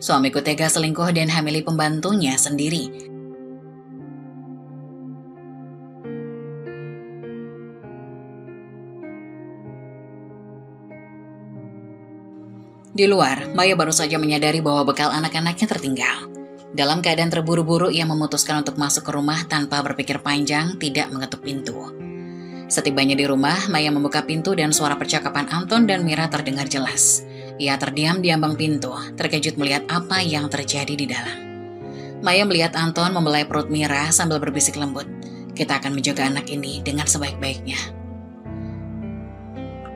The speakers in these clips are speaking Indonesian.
Suamiku tega selingkuh dan hamili pembantunya sendiri. Di luar, Maya baru saja menyadari bahwa bekal anak-anaknya tertinggal. Dalam keadaan terburu-buru, ia memutuskan untuk masuk ke rumah tanpa berpikir panjang, tidak mengetuk pintu. Setibanya di rumah, Maya membuka pintu dan suara percakapan Anton dan Mira terdengar jelas. Ia terdiam di ambang pintu, terkejut melihat apa yang terjadi di dalam. Maya melihat Anton membelai perut Mira sambil berbisik lembut, "Kita akan menjaga anak ini dengan sebaik-baiknya."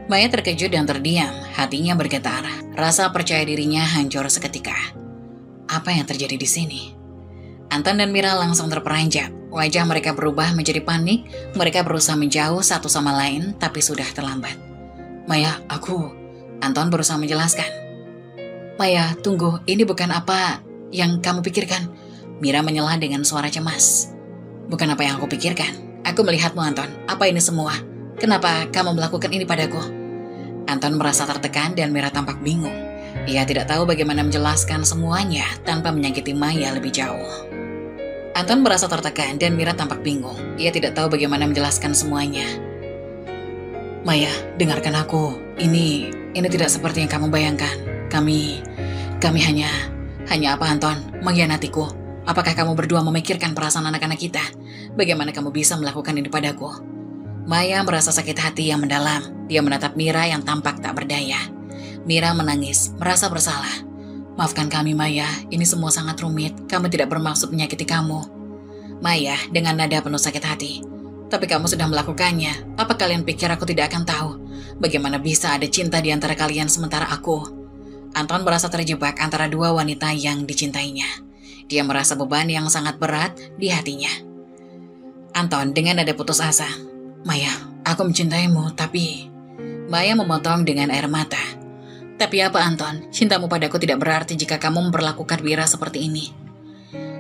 Maya terkejut dan terdiam, hatinya bergetar. Rasa percaya dirinya hancur seketika. Apa yang terjadi di sini? Anton dan Mira langsung terperanjat. Wajah mereka berubah menjadi panik. Mereka berusaha menjauh satu sama lain, tapi sudah terlambat. "Maya, aku..." Anton berusaha menjelaskan. "Maya, tunggu, ini bukan apa yang kamu pikirkan." Mira menyela dengan suara cemas. "Bukan apa yang aku pikirkan. Aku melihatmu, Anton. Apa ini semua? Kenapa kamu melakukan ini padaku?" Anton merasa tertekan dan Mira tampak bingung. Ia tidak tahu bagaimana menjelaskan semuanya tanpa menyakiti Maya lebih jauh. Anton merasa tertekan dan Mira tampak bingung. Ia tidak tahu bagaimana menjelaskan semuanya. "Maya, dengarkan aku. Ini tidak seperti yang kamu bayangkan. Kami hanya apa, Anton? Mengkhianatiku. Apakah kamu berdua memikirkan perasaan anak-anak kita? Bagaimana kamu bisa melakukan ini padaku?" Maya merasa sakit hati yang mendalam. Dia menatap Mira yang tampak tak berdaya. Mira menangis, merasa bersalah. "Maafkan kami, Maya. Ini semua sangat rumit. Kami tidak bermaksud menyakiti kamu." Maya dengan nada penuh sakit hati. "Tapi kamu sudah melakukannya. Apa kalian pikir aku tidak akan tahu? Bagaimana bisa ada cinta di antara kalian sementara aku?" Anton merasa terjebak antara dua wanita yang dicintainya. Dia merasa beban yang sangat berat di hatinya. Anton dengan nada putus asa. "Maya, aku mencintaimu, tapi..." Maya memotong dengan air mata. "Tapi apa, Anton? Cintamu padaku tidak berarti jika kamu memperlakukan Mira seperti ini."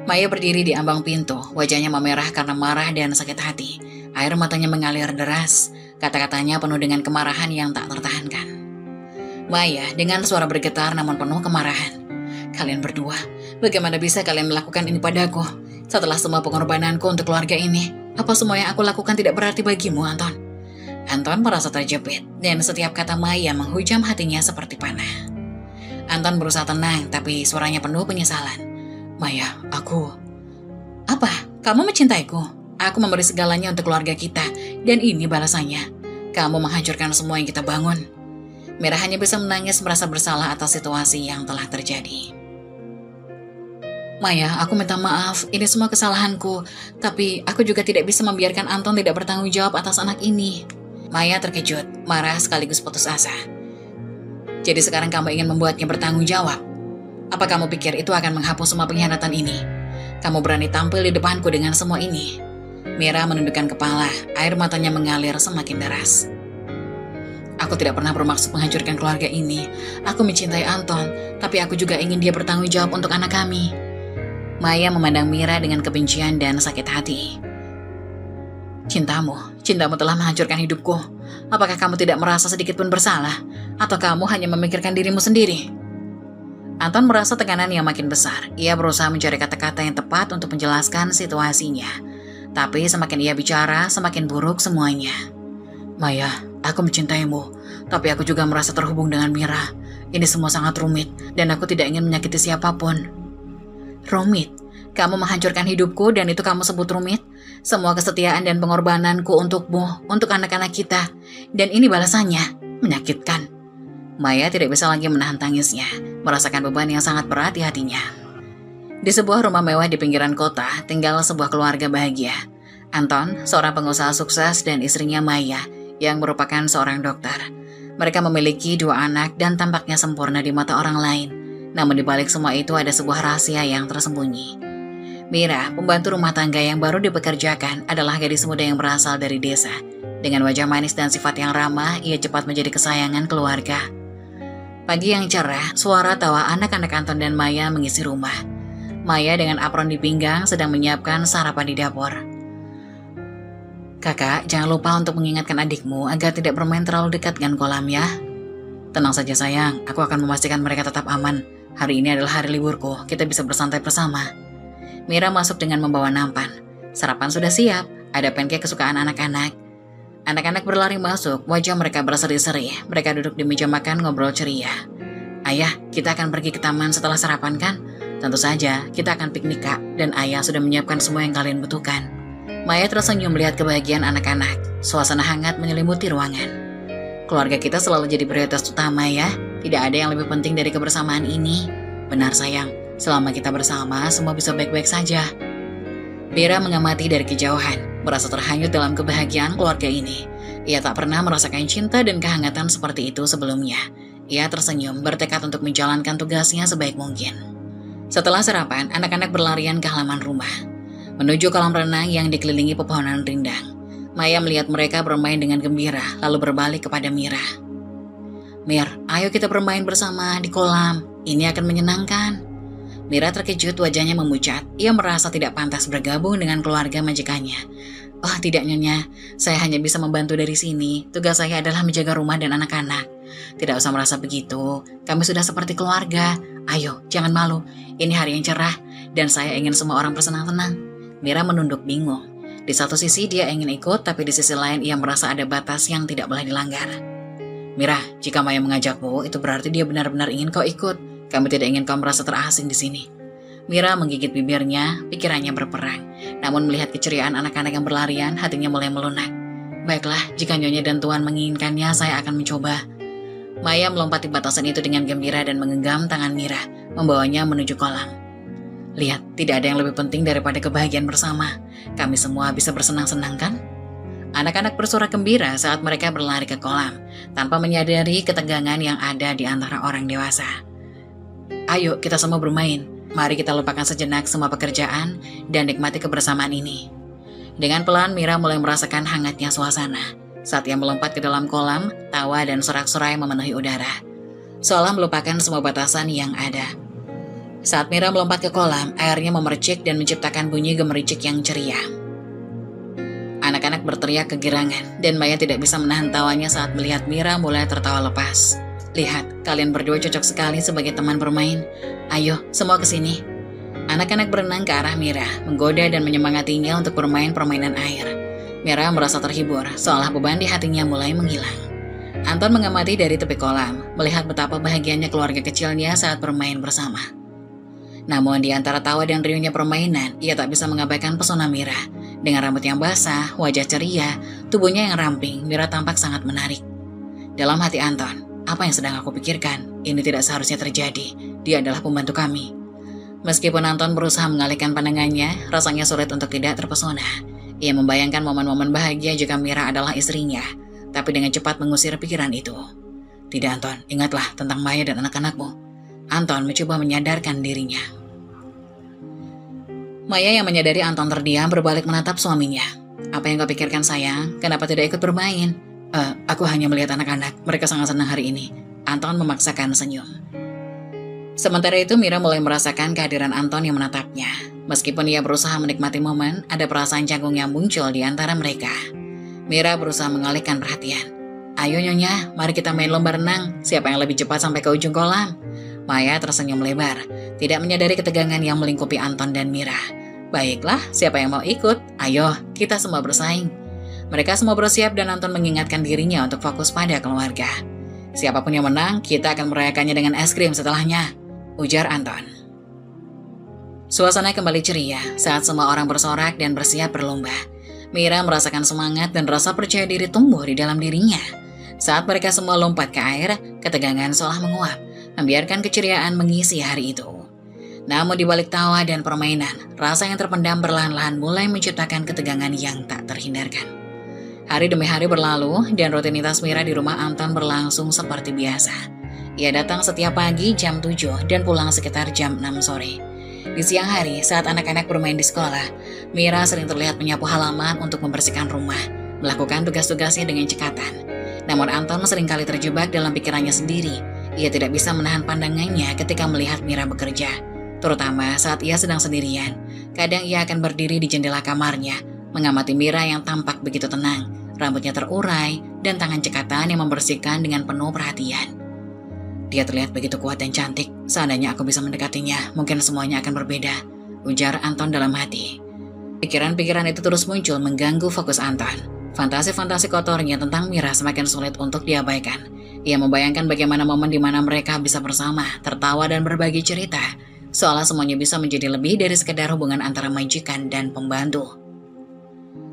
Maya berdiri di ambang pintu, wajahnya memerah karena marah dan sakit hati. Air matanya mengalir deras, kata-katanya penuh dengan kemarahan yang tak tertahankan. Maya dengan suara bergetar namun penuh kemarahan. "Kalian berdua, bagaimana bisa kalian melakukan ini padaku? Setelah semua pengorbananku untuk keluarga ini, apa semua yang aku lakukan tidak berarti bagimu, Anton?" Anton merasa terjepit, dan setiap kata Maya menghujam hatinya seperti panah. Anton berusaha tenang, tapi suaranya penuh penyesalan. "Maya, aku..." "Apa? Kamu mencintaiku? Aku memberi segalanya untuk keluarga kita, dan ini balasannya. Kamu menghancurkan semua yang kita bangun." Mira hanya bisa menangis merasa bersalah atas situasi yang telah terjadi. "Maya, aku minta maaf, ini semua kesalahanku, tapi aku juga tidak bisa membiarkan Anton tidak bertanggung jawab atas anak ini." Maya terkejut, marah sekaligus putus asa. "Jadi sekarang kamu ingin membuatnya bertanggung jawab? Apa kamu pikir itu akan menghapus semua pengkhianatan ini? Kamu berani tampil di depanku dengan semua ini?" Mira menundukkan kepala, air matanya mengalir semakin deras. "Aku tidak pernah bermaksud menghancurkan keluarga ini. Aku mencintai Anton, tapi aku juga ingin dia bertanggung jawab untuk anak kami." Maya memandang Mira dengan kebencian dan sakit hati. Cintamu telah menghancurkan hidupku. Apakah kamu tidak merasa sedikit pun bersalah? Atau kamu hanya memikirkan dirimu sendiri?" Anton merasa tekanan yang makin besar. Ia berusaha mencari kata-kata yang tepat untuk menjelaskan situasinya. Tapi semakin ia bicara, semakin buruk semuanya. "Maya, aku mencintaimu, tapi aku juga merasa terhubung dengan Mira. Ini semua sangat rumit, dan aku tidak ingin menyakiti siapapun." "Rumit? Kamu menghancurkan hidupku dan itu kamu sebut rumit? Semua kesetiaan dan pengorbananku untukmu, untuk anak-anak kita. Dan ini balasannya, menyakitkan." Maya tidak bisa lagi menahan tangisnya, merasakan beban yang sangat berat di hatinya. Di sebuah rumah mewah di pinggiran kota, tinggal sebuah keluarga bahagia. Anton, seorang pengusaha sukses, dan istrinya Maya, yang merupakan seorang dokter. Mereka memiliki 2 anak dan tampaknya sempurna di mata orang lain. Namun di balik semua itu ada sebuah rahasia yang tersembunyi. Mira, pembantu rumah tangga yang baru dipekerjakan, adalah gadis muda yang berasal dari desa. Dengan wajah manis dan sifat yang ramah, ia cepat menjadi kesayangan keluarga. Pagi yang cerah, suara tawa anak-anak Anton dan Maya mengisi rumah. Maya dengan apron di pinggang sedang menyiapkan sarapan di dapur. "Kakak, jangan lupa untuk mengingatkan adikmu agar tidak bermain terlalu dekat dengan kolam ya." "Tenang saja sayang, aku akan memastikan mereka tetap aman. Hari ini adalah hari liburku, kita bisa bersantai bersama. Mira masuk dengan membawa nampan. Sarapan sudah siap, ada pancake kesukaan anak-anak. Anak-anak berlari masuk, wajah mereka berseri-seri. Mereka duduk di meja makan ngobrol ceria. Ayah, kita akan pergi ke taman setelah sarapan kan? Tentu saja, kita akan piknik kak, dan ayah sudah menyiapkan semua yang kalian butuhkan. Maya tersenyum melihat kebahagiaan anak-anak. Suasana hangat menyelimuti ruangan. Keluarga kita selalu jadi prioritas utama ya. Tidak ada yang lebih penting dari kebersamaan ini. Benar sayang, selama kita bersama, semua bisa baik-baik saja. Mira mengamati dari kejauhan, merasa terhanyut dalam kebahagiaan keluarga ini. Ia tak pernah merasakan cinta dan kehangatan seperti itu sebelumnya. Ia tersenyum, bertekad untuk menjalankan tugasnya sebaik mungkin. Setelah sarapan, anak-anak berlarian ke halaman rumah, menuju kolam renang yang dikelilingi pepohonan rindang. Maya melihat mereka bermain dengan gembira, lalu berbalik kepada Mira. Mir, ayo kita bermain bersama di kolam, ini akan menyenangkan. Mira terkejut, wajahnya memucat. Ia merasa tidak pantas bergabung dengan keluarga majikannya. Oh tidak nyonya, saya hanya bisa membantu dari sini. Tugas saya adalah menjaga rumah dan anak-anak. Tidak usah merasa begitu, kami sudah seperti keluarga. Ayo, jangan malu, ini hari yang cerah, dan saya ingin semua orang bersenang-senang. Mira menunduk bingung. Di satu sisi dia ingin ikut, tapi di sisi lain ia merasa ada batas yang tidak boleh dilanggar. Mira, jika Maya mengajakmu, itu berarti dia benar-benar ingin kau ikut. Kami tidak ingin kau merasa terasing di sini. Mira menggigit bibirnya, pikirannya berperang. Namun melihat keceriaan anak-anak yang berlarian, hatinya mulai melunak. Baiklah, jika Nyonya dan Tuan menginginkannya, saya akan mencoba. Maya melompati batasan itu dengan gembira dan menggenggam tangan Mira, membawanya menuju kolam. Lihat, tidak ada yang lebih penting daripada kebahagiaan bersama. Kami semua bisa bersenang-senang kan? Anak-anak bersorak gembira saat mereka berlari ke kolam, tanpa menyadari ketegangan yang ada di antara orang dewasa. Ayo kita semua bermain. Mari kita lupakan sejenak semua pekerjaan dan nikmati kebersamaan ini. Dengan pelan Mira mulai merasakan hangatnya suasana. Saat ia melompat ke dalam kolam, tawa dan sorak-sorai memenuhi udara, seolah melupakan semua batasan yang ada. Saat Mira melompat ke kolam, airnya memercik dan menciptakan bunyi gemericik yang ceria. Anak-anak berteriak kegirangan, dan Maya tidak bisa menahan tawanya saat melihat Mira mulai tertawa lepas. Lihat, kalian berdua cocok sekali sebagai teman bermain. Ayo, semua ke sini. Anak-anak berenang ke arah Mira, menggoda dan menyemangatinya untuk bermain permainan air. Mira merasa terhibur, seolah beban di hatinya mulai menghilang. Anton mengamati dari tepi kolam, melihat betapa bahagianya keluarga kecilnya saat bermain bersama. Namun di antara tawa dan riuhnya permainan, ia tak bisa mengabaikan pesona Mira. Dengan rambut yang basah, wajah ceria, tubuhnya yang ramping, Mira tampak sangat menarik. Dalam hati Anton, apa yang sedang aku pikirkan? Ini tidak seharusnya terjadi. Dia adalah pembantu kami. Meskipun Anton berusaha mengalihkan pandangannya, rasanya sulit untuk tidak terpesona. Ia membayangkan momen-momen bahagia jika Mira adalah istrinya, tapi dengan cepat mengusir pikiran itu. Tidak Anton, ingatlah tentang Maya dan anak-anakmu. Anton mencoba menyadarkan dirinya. Maya yang menyadari Anton terdiam berbalik menatap suaminya. Apa yang kau pikirkan sayang? Kenapa tidak ikut bermain? Aku hanya melihat anak-anak, mereka sangat senang hari ini. Anton memaksakan senyum. Sementara itu Mira mulai merasakan kehadiran Anton yang menatapnya. Meskipun ia berusaha menikmati momen, ada perasaan canggung yang muncul di antara mereka. Mira berusaha mengalihkan perhatian. Ayo Nyonya, mari kita main lomba renang. Siapa yang lebih cepat sampai ke ujung kolam? Maya tersenyum lebar, tidak menyadari ketegangan yang melingkupi Anton dan Mira. Baiklah, siapa yang mau ikut? Ayo, kita semua bersaing. Mereka semua bersiap dan Anton mengingatkan dirinya untuk fokus pada keluarga. Siapapun yang menang, kita akan merayakannya dengan es krim setelahnya, ujar Anton. Suasana kembali ceria saat semua orang bersorak dan bersiap berlomba. Mira merasakan semangat dan rasa percaya diri tumbuh di dalam dirinya. Saat mereka semua lompat ke air, ketegangan seolah menguap, membiarkan keceriaan mengisi hari itu. Namun di balik tawa dan permainan, rasa yang terpendam perlahan-lahan mulai menciptakan ketegangan yang tak terhindarkan. Hari demi hari berlalu dan rutinitas Mira di rumah Anton berlangsung seperti biasa. Ia datang setiap pagi jam 7 dan pulang sekitar jam 6 sore. Di siang hari, saat anak-anak bermain di sekolah, Mira sering terlihat menyapu halaman untuk membersihkan rumah, melakukan tugas-tugasnya dengan cekatan. Namun Anton seringkali terjebak dalam pikirannya sendiri. Ia tidak bisa menahan pandangannya ketika melihat Mira bekerja, terutama saat ia sedang sendirian. Kadang ia akan berdiri di jendela kamarnya, mengamati Mira yang tampak begitu tenang, rambutnya terurai, dan tangan cekatan yang membersihkan dengan penuh perhatian. Dia terlihat begitu kuat dan cantik. Seandainya aku bisa mendekatinya, mungkin semuanya akan berbeda, ujar Anton dalam hati. Pikiran-pikiran itu terus muncul mengganggu fokus Anton. Fantasi-fantasi kotornya tentang Mira semakin sulit untuk diabaikan. Ia membayangkan bagaimana momen di mana mereka bisa bersama, tertawa dan berbagi cerita, seolah semuanya bisa menjadi lebih dari sekedar hubungan antara majikan dan pembantu.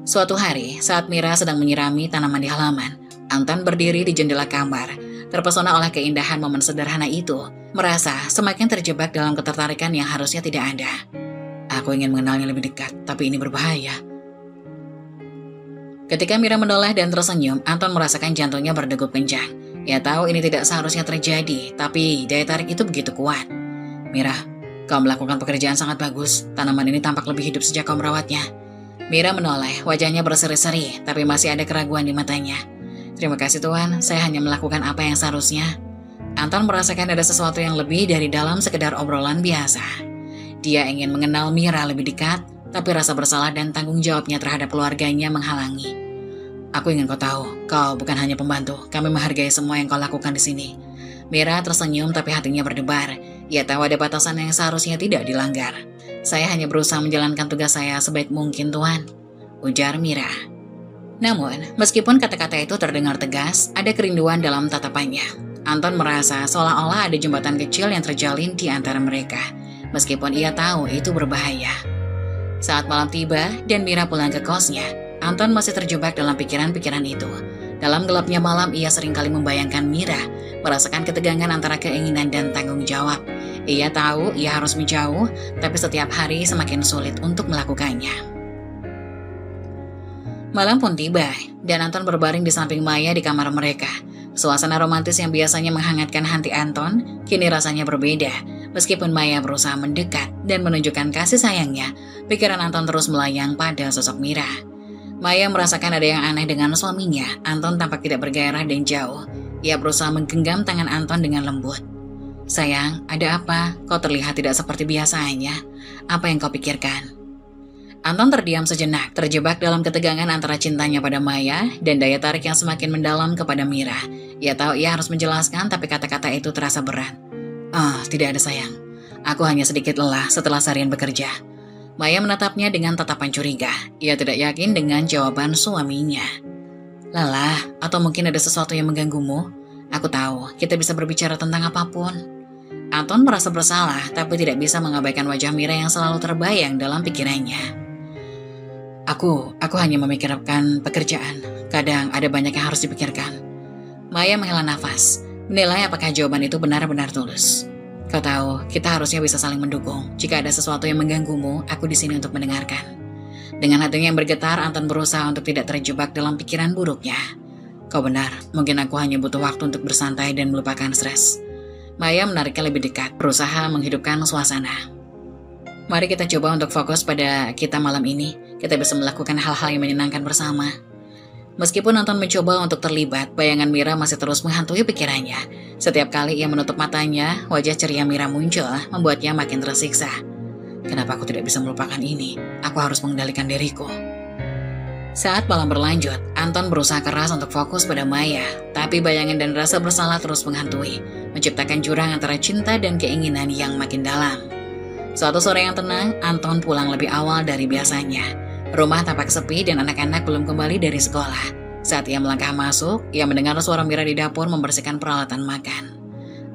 Suatu hari, saat Mira sedang menyirami tanaman di halaman, Anton berdiri di jendela kamar, terpesona oleh keindahan momen sederhana itu, merasa semakin terjebak dalam ketertarikan yang harusnya tidak ada. Aku ingin mengenalnya lebih dekat, tapi ini berbahaya. Ketika Mira menoleh dan tersenyum, Anton merasakan jantungnya berdegup kencang. Ia tahu ini tidak seharusnya terjadi, tapi daya tarik itu begitu kuat. Mira, kau melakukan pekerjaan sangat bagus. Tanaman ini tampak lebih hidup sejak kau merawatnya. Mira menoleh, wajahnya berseri-seri, tapi masih ada keraguan di matanya. Terima kasih Tuhan, saya hanya melakukan apa yang seharusnya. Anton merasakan ada sesuatu yang lebih dari dalam sekedar obrolan biasa. Dia ingin mengenal Mira lebih dekat, tapi rasa bersalah dan tanggung jawabnya terhadap keluarganya menghalangi. Aku ingin kau tahu, kau bukan hanya pembantu, kami menghargai semua yang kau lakukan di sini. Mira tersenyum tapi hatinya berdebar. Ia tahu ada batasan yang seharusnya tidak dilanggar. Saya hanya berusaha menjalankan tugas saya sebaik mungkin Tuhan, ujar Mira. Namun, meskipun kata-kata itu terdengar tegas, ada kerinduan dalam tatapannya. Anton merasa seolah-olah ada jembatan kecil yang terjalin di antara mereka, meskipun ia tahu itu berbahaya. Saat malam tiba dan Mira pulang ke kosnya, Anton masih terjebak dalam pikiran-pikiran itu. Dalam gelapnya malam, ia seringkali membayangkan Mira, merasakan ketegangan antara keinginan dan tanggung jawab. Ia tahu ia harus menjauh, tapi setiap hari semakin sulit untuk melakukannya. Malam pun tiba, dan Anton berbaring di samping Maya di kamar mereka. Suasana romantis yang biasanya menghangatkan hati Anton, kini rasanya berbeda. Meskipun Maya berusaha mendekat dan menunjukkan kasih sayangnya, pikiran Anton terus melayang pada sosok Mira. Maya merasakan ada yang aneh dengan suaminya. Anton tampak tidak bergairah dan jauh. Ia berusaha menggenggam tangan Anton dengan lembut. Sayang, ada apa? Kau terlihat tidak seperti biasanya. Apa yang kau pikirkan? Anton terdiam sejenak, terjebak dalam ketegangan antara cintanya pada Maya dan daya tarik yang semakin mendalam kepada Mira. Ia tahu ia harus menjelaskan, tapi kata-kata itu terasa berat. Tidak ada sayang. Aku hanya sedikit lelah setelah seharian bekerja. Maya menatapnya dengan tatapan curiga. Ia tidak yakin dengan jawaban suaminya. Lelah, atau mungkin ada sesuatu yang mengganggumu? Aku tahu, kita bisa berbicara tentang apapun. Anton merasa bersalah, tapi tidak bisa mengabaikan wajah Mira yang selalu terbayang dalam pikirannya. Aku hanya memikirkan pekerjaan. Kadang ada banyak yang harus dipikirkan. Maya menghela nafas, menilai apakah jawaban itu benar-benar tulus. Kau tahu, kita harusnya bisa saling mendukung. Jika ada sesuatu yang mengganggumu, aku di sini untuk mendengarkan. Dengan hatinya yang bergetar, Anton berusaha untuk tidak terjebak dalam pikiran buruknya. Kau benar, mungkin aku hanya butuh waktu untuk bersantai dan melupakan stres. Maya menariknya lebih dekat, berusaha menghidupkan suasana. Mari kita coba untuk fokus pada kita malam ini. Kita bisa melakukan hal-hal yang menyenangkan bersama. Meskipun Anton mencoba untuk terlibat, bayangan Mira masih terus menghantui pikirannya. Setiap kali ia menutup matanya, wajah ceria Mira muncul, membuatnya makin tersiksa. Kenapa aku tidak bisa melupakan ini? Aku harus mengendalikan diriku. Saat malam berlanjut, Anton berusaha keras untuk fokus pada Maya, tapi bayangan dan rasa bersalah terus menghantui, menciptakan jurang antara cinta dan keinginan yang makin dalam. Suatu sore yang tenang, Anton pulang lebih awal dari biasanya. Rumah tampak sepi dan anak-anak belum kembali dari sekolah. Saat ia melangkah masuk, ia mendengar suara Mira di dapur membersihkan peralatan makan.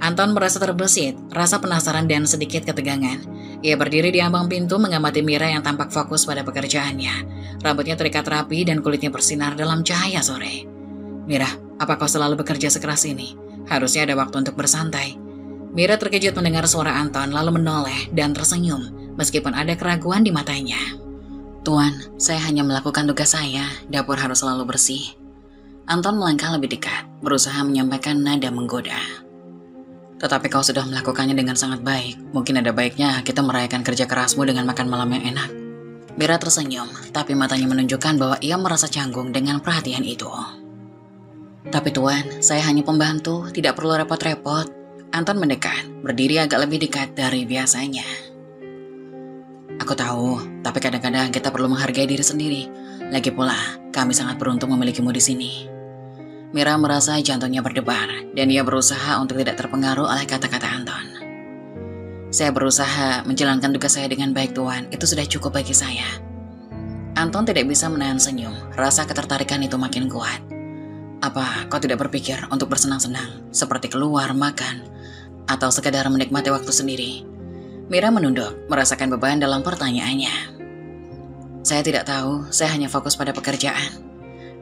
Anton merasa terbesit, rasa penasaran dan sedikit ketegangan. Ia berdiri di ambang pintu mengamati Mira yang tampak fokus pada pekerjaannya. Rambutnya terikat rapi dan kulitnya bersinar dalam cahaya sore. Mira, apa kau selalu bekerja sekeras ini? Harusnya ada waktu untuk bersantai. Mira terkejut mendengar suara Anton lalu menoleh dan tersenyum meskipun ada keraguan di matanya. Tuan, saya hanya melakukan tugas saya, dapur harus selalu bersih. Anton melangkah lebih dekat, berusaha menyampaikan nada menggoda. Tetapi kau sudah melakukannya dengan sangat baik, mungkin ada baiknya kita merayakan kerja kerasmu dengan makan malam yang enak. Mira tersenyum, tapi matanya menunjukkan bahwa ia merasa canggung dengan perhatian itu. Tapi Tuan, saya hanya pembantu, tidak perlu repot-repot. Anton mendekat, berdiri agak lebih dekat dari biasanya. Aku tahu, tapi kadang-kadang kita perlu menghargai diri sendiri. Lagi pula, kami sangat beruntung memilikimu di sini. Mira merasa jantungnya berdebar, dan ia berusaha untuk tidak terpengaruh oleh kata-kata Anton. Saya berusaha menjalankan tugas saya dengan baik, Tuan. Itu sudah cukup bagi saya. Anton tidak bisa menahan senyum. Rasa ketertarikan itu makin kuat. Apa kau tidak berpikir untuk bersenang-senang, seperti keluar, makan, atau sekadar menikmati waktu sendiri? Mira menunduk, merasakan beban dalam pertanyaannya. Saya tidak tahu, saya hanya fokus pada pekerjaan.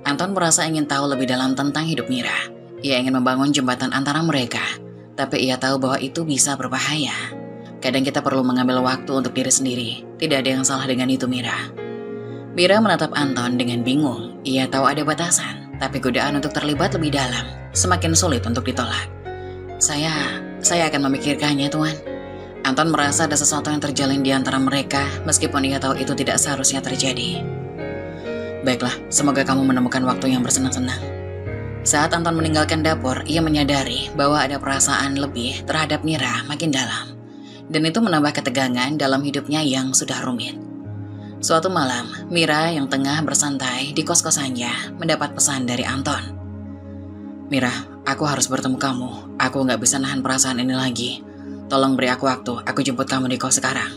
Anton merasa ingin tahu lebih dalam tentang hidup Mira. Ia ingin membangun jembatan antara mereka, tapi ia tahu bahwa itu bisa berbahaya. Kadang kita perlu mengambil waktu untuk diri sendiri. Tidak ada yang salah dengan itu, Mira. Mira menatap Anton dengan bingung. Ia tahu ada batasan, tapi godaan untuk terlibat lebih dalam semakin sulit untuk ditolak. Saya akan memikirkannya, Tuan. Anton merasa ada sesuatu yang terjalin di antara mereka, meskipun ia tahu itu tidak seharusnya terjadi. Baiklah, semoga kamu menemukan waktu yang bersenang-senang. Saat Anton meninggalkan dapur, ia menyadari bahwa ada perasaan lebih terhadap Mira makin dalam. Dan itu menambah ketegangan dalam hidupnya yang sudah rumit. Suatu malam, Mira yang tengah bersantai di kos-kosannya mendapat pesan dari Anton. Mira, aku harus bertemu kamu. Aku nggak bisa nahan perasaan ini lagi. Tolong beri aku waktu, aku jemput kamu di kos sekarang.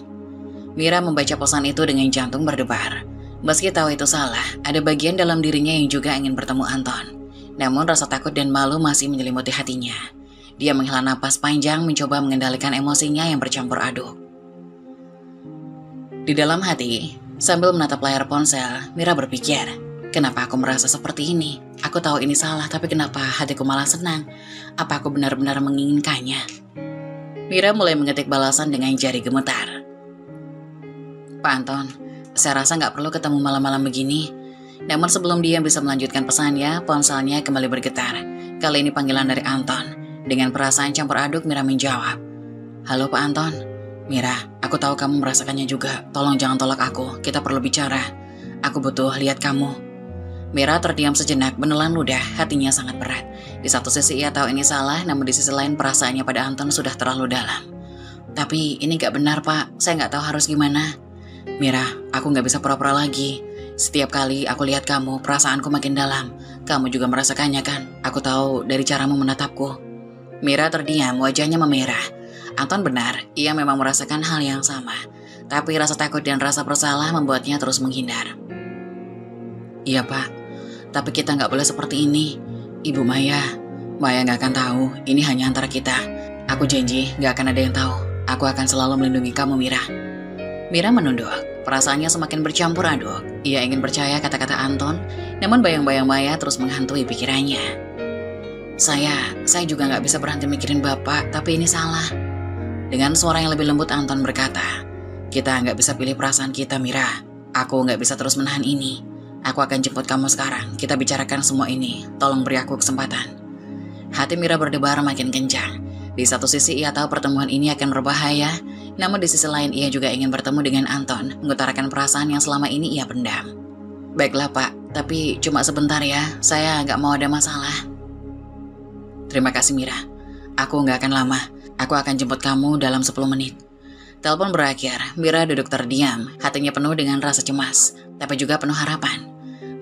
Mira membaca pesan itu dengan jantung berdebar. Meski tahu itu salah, ada bagian dalam dirinya yang juga ingin bertemu Anton. Namun rasa takut dan malu masih menyelimuti hatinya. Dia menghela napas panjang mencoba mengendalikan emosinya yang bercampur aduk. Di dalam hati, sambil menatap layar ponsel, Mira berpikir, kenapa aku merasa seperti ini? Aku tahu ini salah, tapi kenapa hatiku malah senang? Apa aku benar-benar menginginkannya? Mira mulai mengetik balasan dengan jari gemetar. Pak Anton, saya rasa nggak perlu ketemu malam-malam begini. Namun sebelum dia bisa melanjutkan pesannya, ponselnya kembali bergetar. Kali ini panggilan dari Anton. Dengan perasaan campur aduk, Mira menjawab. Halo Pak Anton. Mira, aku tahu kamu merasakannya juga. Tolong jangan tolak aku, kita perlu bicara. Aku butuh lihat kamu. Mira terdiam sejenak, menelan ludah, hatinya sangat berat. Di satu sisi ia tahu ini salah, namun di sisi lain perasaannya pada Anton sudah terlalu dalam. Tapi ini gak benar Pak, saya gak tahu harus gimana. Mira, aku gak bisa pura-pura lagi. Setiap kali aku lihat kamu, perasaanku makin dalam. Kamu juga merasakannya kan? Aku tahu dari caramu menatapku. Mira terdiam, wajahnya memerah. Anton benar, ia memang merasakan hal yang sama. Tapi rasa takut dan rasa bersalah membuatnya terus menghindar. Iya Pak, tapi kita gak boleh seperti ini. Ibu Maya gak akan tahu, ini hanya antara kita. Aku janji gak akan ada yang tahu. Aku akan selalu melindungi kamu, Mira. Mira menunduk, perasaannya semakin bercampur aduk. Ia ingin percaya kata-kata Anton, namun bayang-bayang Maya terus menghantui pikirannya. Saya juga gak bisa berhenti mikirin Bapak, tapi ini salah. Dengan suara yang lebih lembut Anton berkata, kita gak bisa pilih perasaan kita, Mira. Aku gak bisa terus menahan ini. Aku akan jemput kamu sekarang, kita bicarakan semua ini. Tolong beri aku kesempatan. Hati Mira berdebar makin kencang. Di satu sisi ia tahu pertemuan ini akan berbahaya, namun di sisi lain ia juga ingin bertemu dengan Anton, mengutarakan perasaan yang selama ini ia pendam. Baiklah Pak, tapi cuma sebentar ya, saya gak mau ada masalah. Terima kasih Mira, aku gak akan lama, aku akan jemput kamu dalam 10 menit. Telepon berakhir, Mira duduk terdiam, hatinya penuh dengan rasa cemas, tapi juga penuh harapan.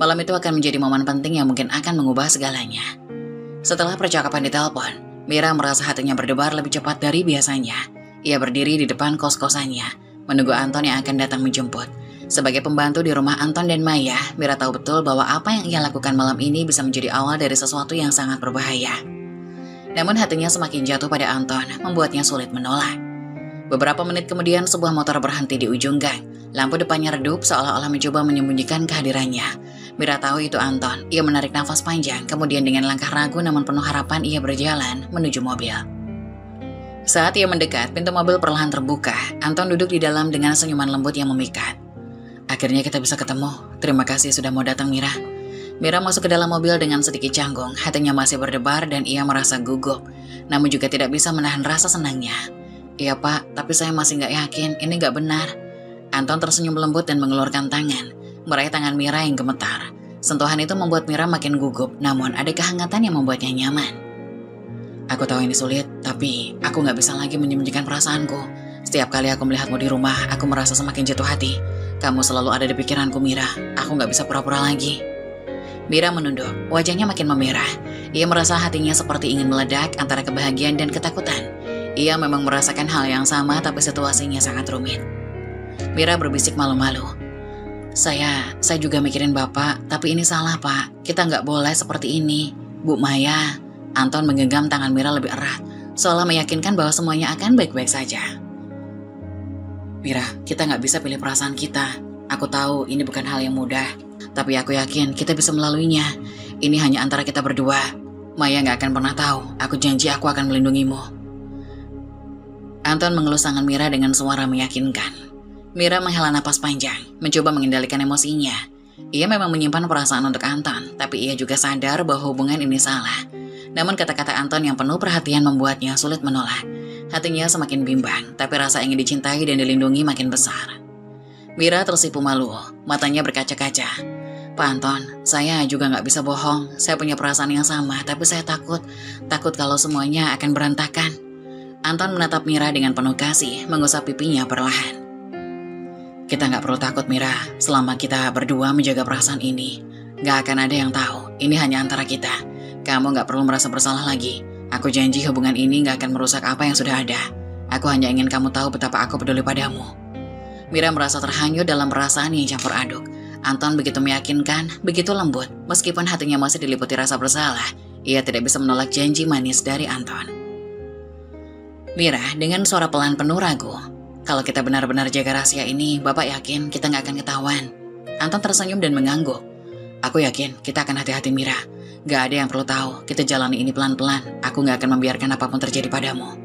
Malam itu akan menjadi momen penting yang mungkin akan mengubah segalanya. Setelah percakapan di telepon, Mira merasa hatinya berdebar lebih cepat dari biasanya. Ia berdiri di depan kos-kosannya, menunggu Anton yang akan datang menjemput. Sebagai pembantu di rumah Anton dan Maya, Mira tahu betul bahwa apa yang ia lakukan malam ini bisa menjadi awal dari sesuatu yang sangat berbahaya. Namun hatinya semakin jatuh pada Anton, membuatnya sulit menolak. Beberapa menit kemudian sebuah motor berhenti di ujung gang. Lampu depannya redup seolah-olah mencoba menyembunyikan kehadirannya. Mira tahu itu Anton. Ia menarik nafas panjang, kemudian dengan langkah ragu namun penuh harapan ia berjalan menuju mobil. Saat ia mendekat, pintu mobil perlahan terbuka. Anton duduk di dalam dengan senyuman lembut yang memikat. Akhirnya kita bisa ketemu. Terima kasih sudah mau datang, Mira. Mira masuk ke dalam mobil dengan sedikit canggung. Hatinya masih berdebar dan ia merasa gugup, namun juga tidak bisa menahan rasa senangnya. Iya Pak, tapi saya masih gak yakin, ini gak benar. Anton tersenyum lembut dan mengeluarkan tangan, meraih tangan Mira yang gemetar. Sentuhan itu membuat Mira makin gugup, namun ada kehangatan yang membuatnya nyaman. Aku tahu ini sulit, tapi aku gak bisa lagi menyembunyikan perasaanku. Setiap kali aku melihatmu di rumah, aku merasa semakin jatuh hati. Kamu selalu ada di pikiranku, Mira. Aku gak bisa pura-pura lagi. Mira menunduk, wajahnya makin memerah. Ia merasa hatinya seperti ingin meledak antara kebahagiaan dan ketakutan. Ia memang merasakan hal yang sama, tapi situasinya sangat rumit. Mira berbisik malu-malu. Saya juga mikirin Bapak, tapi ini salah Pak. Kita nggak boleh seperti ini. Bu Maya, Anton menggenggam tangan Mira lebih erat, seolah meyakinkan bahwa semuanya akan baik-baik saja. Mira, kita nggak bisa pilih perasaan kita. Aku tahu ini bukan hal yang mudah, tapi aku yakin kita bisa melaluinya. Ini hanya antara kita berdua. Maya nggak akan pernah tahu. Aku janji aku akan melindungimu. Anton mengelus tangan Mira dengan suara meyakinkan. Mira menghela napas panjang, mencoba mengendalikan emosinya. Ia memang menyimpan perasaan untuk Anton, tapi ia juga sadar bahwa hubungan ini salah. Namun kata-kata Anton yang penuh perhatian membuatnya sulit menolak. Hatinya semakin bimbang, tapi rasa ingin dicintai dan dilindungi makin besar. Mira tersipu malu, matanya berkaca-kaca. Pak Anton, saya juga nggak bisa bohong. Saya punya perasaan yang sama, tapi saya takut kalau semuanya akan berantakan. Anton menatap Mira dengan penuh kasih, mengusap pipinya perlahan. Kita nggak perlu takut Mira, selama kita berdua menjaga perasaan ini. Nggak akan ada yang tahu, ini hanya antara kita. Kamu nggak perlu merasa bersalah lagi. Aku janji hubungan ini nggak akan merusak apa yang sudah ada. Aku hanya ingin kamu tahu betapa aku peduli padamu. Mira merasa terhanyut dalam perasaan yang campur aduk. Anton begitu meyakinkan, begitu lembut. Meskipun hatinya masih diliputi rasa bersalah, ia tidak bisa menolak janji manis dari Anton. Mira dengan suara pelan penuh ragu. Kalau kita benar-benar jaga rahasia ini, Bapak yakin kita nggak akan ketahuan. Anton tersenyum dan mengangguk. Aku yakin kita akan hati-hati Mira. Gak ada yang perlu tahu, kita jalani ini pelan-pelan. Aku gak akan membiarkan apapun terjadi padamu.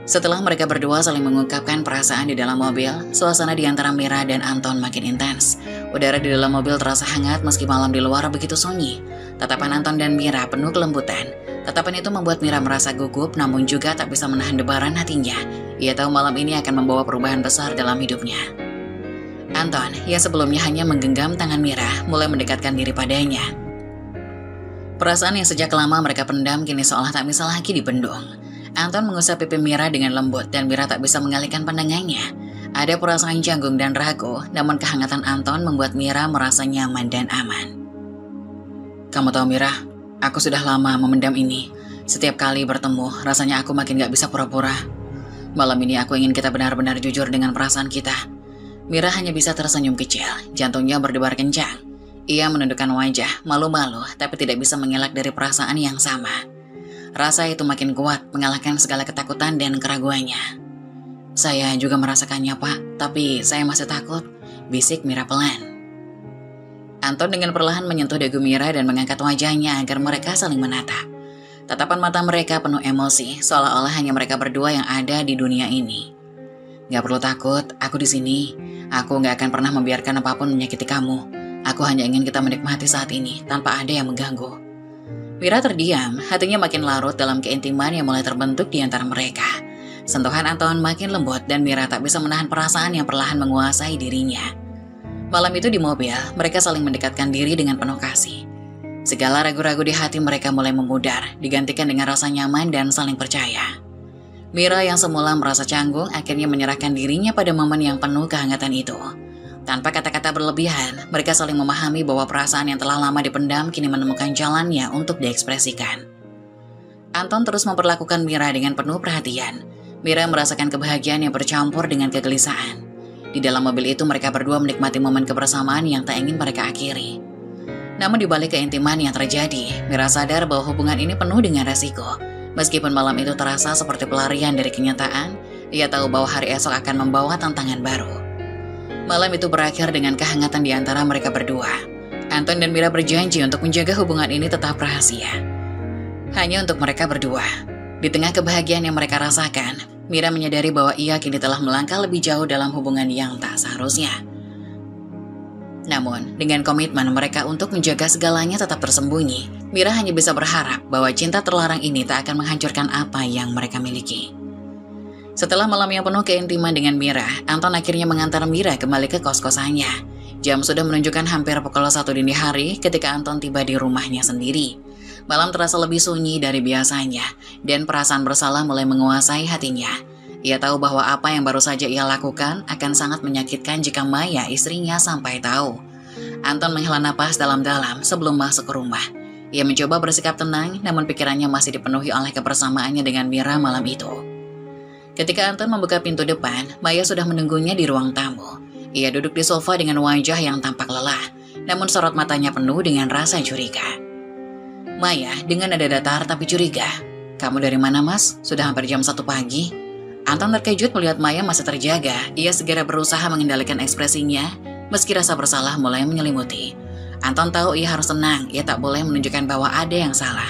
Setelah mereka berdua saling mengungkapkan perasaan di dalam mobil, suasana di antara Mira dan Anton makin intens. Udara di dalam mobil terasa hangat meski malam di luar begitu sunyi. Tatapan Anton dan Mira penuh kelembutan. Tatapan itu membuat Mira merasa gugup, namun juga tak bisa menahan debaran hatinya. Ia tahu malam ini akan membawa perubahan besar dalam hidupnya. Anton, yang sebelumnya hanya menggenggam tangan Mira, mulai mendekatkan diri padanya. Perasaan yang sejak lama mereka pendam kini seolah tak bisa lagi dibendung. Anton mengusap pipi Mira dengan lembut dan Mira tak bisa mengalihkan pandangannya. Ada perasaan canggung dan ragu, namun kehangatan Anton membuat Mira merasa nyaman dan aman. Kamu tahu Mira, aku sudah lama memendam ini. Setiap kali bertemu, rasanya aku makin gak bisa pura-pura. Malam ini aku ingin kita benar-benar jujur dengan perasaan kita. Mira hanya bisa tersenyum kecil, jantungnya berdebar kencang. Ia menundukkan wajah, malu-malu, tapi tidak bisa mengelak dari perasaan yang sama. Rasa itu makin kuat, mengalahkan segala ketakutan dan keraguannya. Saya juga merasakannya, Pak, tapi saya masih takut, bisik Mira pelan. Anton dengan perlahan menyentuh dagu Mira dan mengangkat wajahnya agar mereka saling menatap. Tatapan mata mereka penuh emosi, seolah-olah hanya mereka berdua yang ada di dunia ini. Gak perlu takut, aku di sini. Aku gak akan pernah membiarkan apapun menyakiti kamu. Aku hanya ingin kita menikmati saat ini, tanpa ada yang mengganggu. Mira terdiam, hatinya makin larut dalam keintiman yang mulai terbentuk di antara mereka. Sentuhan Anton makin lembut dan Mira tak bisa menahan perasaan yang perlahan menguasai dirinya. Malam itu di mobil, mereka saling mendekatkan diri dengan penuh kasih. Segala ragu-ragu di hati mereka mulai memudar, digantikan dengan rasa nyaman dan saling percaya. Mira yang semula merasa canggung akhirnya menyerahkan dirinya pada momen yang penuh kehangatan itu. Tanpa kata-kata berlebihan, mereka saling memahami bahwa perasaan yang telah lama dipendam kini menemukan jalannya untuk diekspresikan. Anton terus memperlakukan Mira dengan penuh perhatian. Mira merasakan kebahagiaan yang bercampur dengan kegelisahan. Di dalam mobil itu mereka berdua menikmati momen kebersamaan yang tak ingin mereka akhiri. Namun di balik keintiman yang terjadi, Mira sadar bahwa hubungan ini penuh dengan resiko. Meskipun malam itu terasa seperti pelarian dari kenyataan, ia tahu bahwa hari esok akan membawa tantangan baru. Malam itu berakhir dengan kehangatan di antara mereka berdua. Anton dan Mira berjanji untuk menjaga hubungan ini tetap rahasia. Hanya untuk mereka berdua. Di tengah kebahagiaan yang mereka rasakan, Mira menyadari bahwa ia kini telah melangkah lebih jauh dalam hubungan yang tak seharusnya. Namun, dengan komitmen mereka untuk menjaga segalanya tetap tersembunyi, Mira hanya bisa berharap bahwa cinta terlarang ini tak akan menghancurkan apa yang mereka miliki. Setelah malam yang penuh keintiman dengan Mira, Anton akhirnya mengantar Mira kembali ke kos-kosannya. Jam sudah menunjukkan hampir pukul 1 dini hari ketika Anton tiba di rumahnya sendiri. Malam terasa lebih sunyi dari biasanya, dan perasaan bersalah mulai menguasai hatinya. Ia tahu bahwa apa yang baru saja ia lakukan akan sangat menyakitkan jika Maya, istrinya, sampai tahu. Anton menghela napas dalam-dalam sebelum masuk ke rumah. Ia mencoba bersikap tenang, namun pikirannya masih dipenuhi oleh kebersamaannya dengan Mira malam itu. Ketika Anton membuka pintu depan, Maya sudah menunggunya di ruang tamu. Ia duduk di sofa dengan wajah yang tampak lelah, namun sorot matanya penuh dengan rasa curiga. Maya dengan nada datar tapi curiga. "Kamu dari mana, Mas? Sudah hampir jam 1 pagi." Anton terkejut melihat Maya masih terjaga. Ia segera berusaha mengendalikan ekspresinya, meski rasa bersalah mulai menyelimuti. Anton tahu ia harus tenang, ia tak boleh menunjukkan bahwa ada yang salah.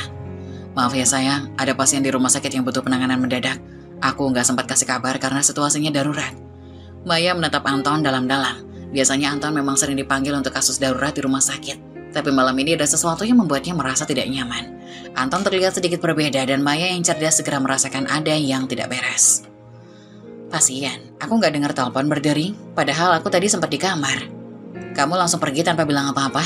"Maaf ya sayang, ada pasien di rumah sakit yang butuh penanganan mendadak. Aku nggak sempat kasih kabar karena situasinya darurat." Maya menatap Anton dalam-dalam. Biasanya Anton memang sering dipanggil untuk kasus darurat di rumah sakit. Tapi malam ini ada sesuatu yang membuatnya merasa tidak nyaman. Anton terlihat sedikit berbeda dan Maya yang cerdas segera merasakan ada yang tidak beres. "Pasien, aku nggak dengar telepon berdering, padahal aku tadi sempat di kamar. Kamu langsung pergi tanpa bilang apa-apa?"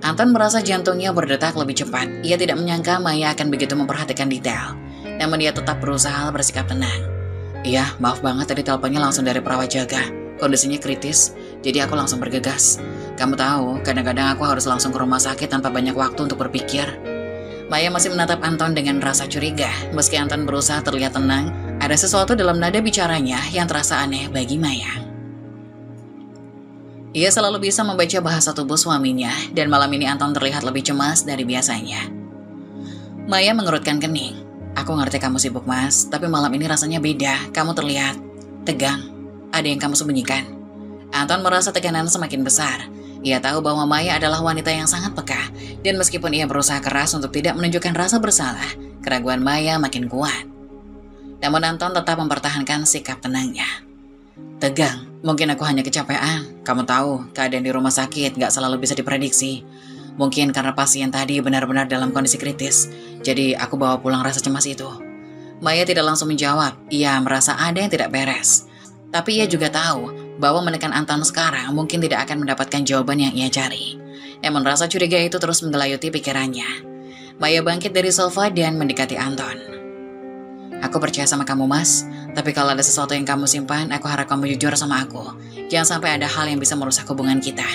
Anton merasa jantungnya berdetak lebih cepat. Ia tidak menyangka Maya akan begitu memperhatikan detail. Namun dia tetap berusaha bersikap tenang. "Iya, maaf banget tadi teleponnya langsung dari perawat jaga. Kondisinya kritis, jadi aku langsung bergegas. Kamu tahu, kadang-kadang aku harus langsung ke rumah sakit tanpa banyak waktu untuk berpikir." Maya masih menatap Anton dengan rasa curiga. Meski Anton berusaha terlihat tenang, ada sesuatu dalam nada bicaranya yang terasa aneh bagi Maya. Ia selalu bisa membaca bahasa tubuh suaminya, dan malam ini Anton terlihat lebih cemas dari biasanya. Maya mengerutkan kening. "Aku ngerti kamu sibuk, Mas, tapi malam ini rasanya beda. Kamu terlihat tegang. Ada yang kamu sembunyikan?" Anton merasa tekanan semakin besar. Ia tahu bahwa Maya adalah wanita yang sangat peka, dan meskipun ia berusaha keras untuk tidak menunjukkan rasa bersalah, keraguan Maya makin kuat. Namun Anton tetap mempertahankan sikap tenangnya. "Tegang, mungkin aku hanya kecapean. Kamu tahu, keadaan di rumah sakit gak selalu bisa diprediksi. Mungkin karena pasien tadi benar-benar dalam kondisi kritis, jadi aku bawa pulang rasa cemas itu." Maya tidak langsung menjawab. Ia merasa ada yang tidak beres. Tapi ia juga tahu bahwa menekan Anton sekarang mungkin tidak akan mendapatkan jawaban yang ia cari. Namun rasa curiga itu terus menggelayuti pikirannya. Maya bangkit dari sofa dan mendekati Anton. "Aku percaya sama kamu, Mas. Tapi kalau ada sesuatu yang kamu simpan, aku harap kamu jujur sama aku. Jangan sampai ada hal yang bisa merusak hubungan kita."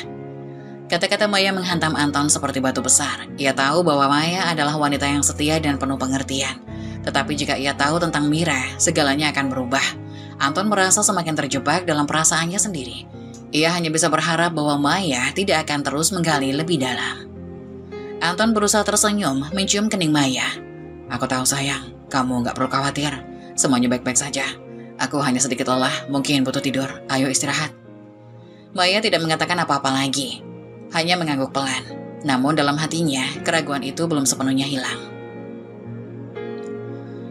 Kata-kata Maya menghantam Anton seperti batu besar. Ia tahu bahwa Maya adalah wanita yang setia dan penuh pengertian. Tetapi jika ia tahu tentang Mira, segalanya akan berubah. Anton merasa semakin terjebak dalam perasaannya sendiri. Ia hanya bisa berharap bahwa Maya tidak akan terus menggali lebih dalam. Anton berusaha tersenyum, mencium kening Maya. "Aku tahu sayang, kamu nggak perlu khawatir. Semuanya baik-baik saja. Aku hanya sedikit lelah, mungkin butuh tidur. Ayo istirahat." Maya tidak mengatakan apa-apa lagi, hanya mengangguk pelan. Namun dalam hatinya, keraguan itu belum sepenuhnya hilang.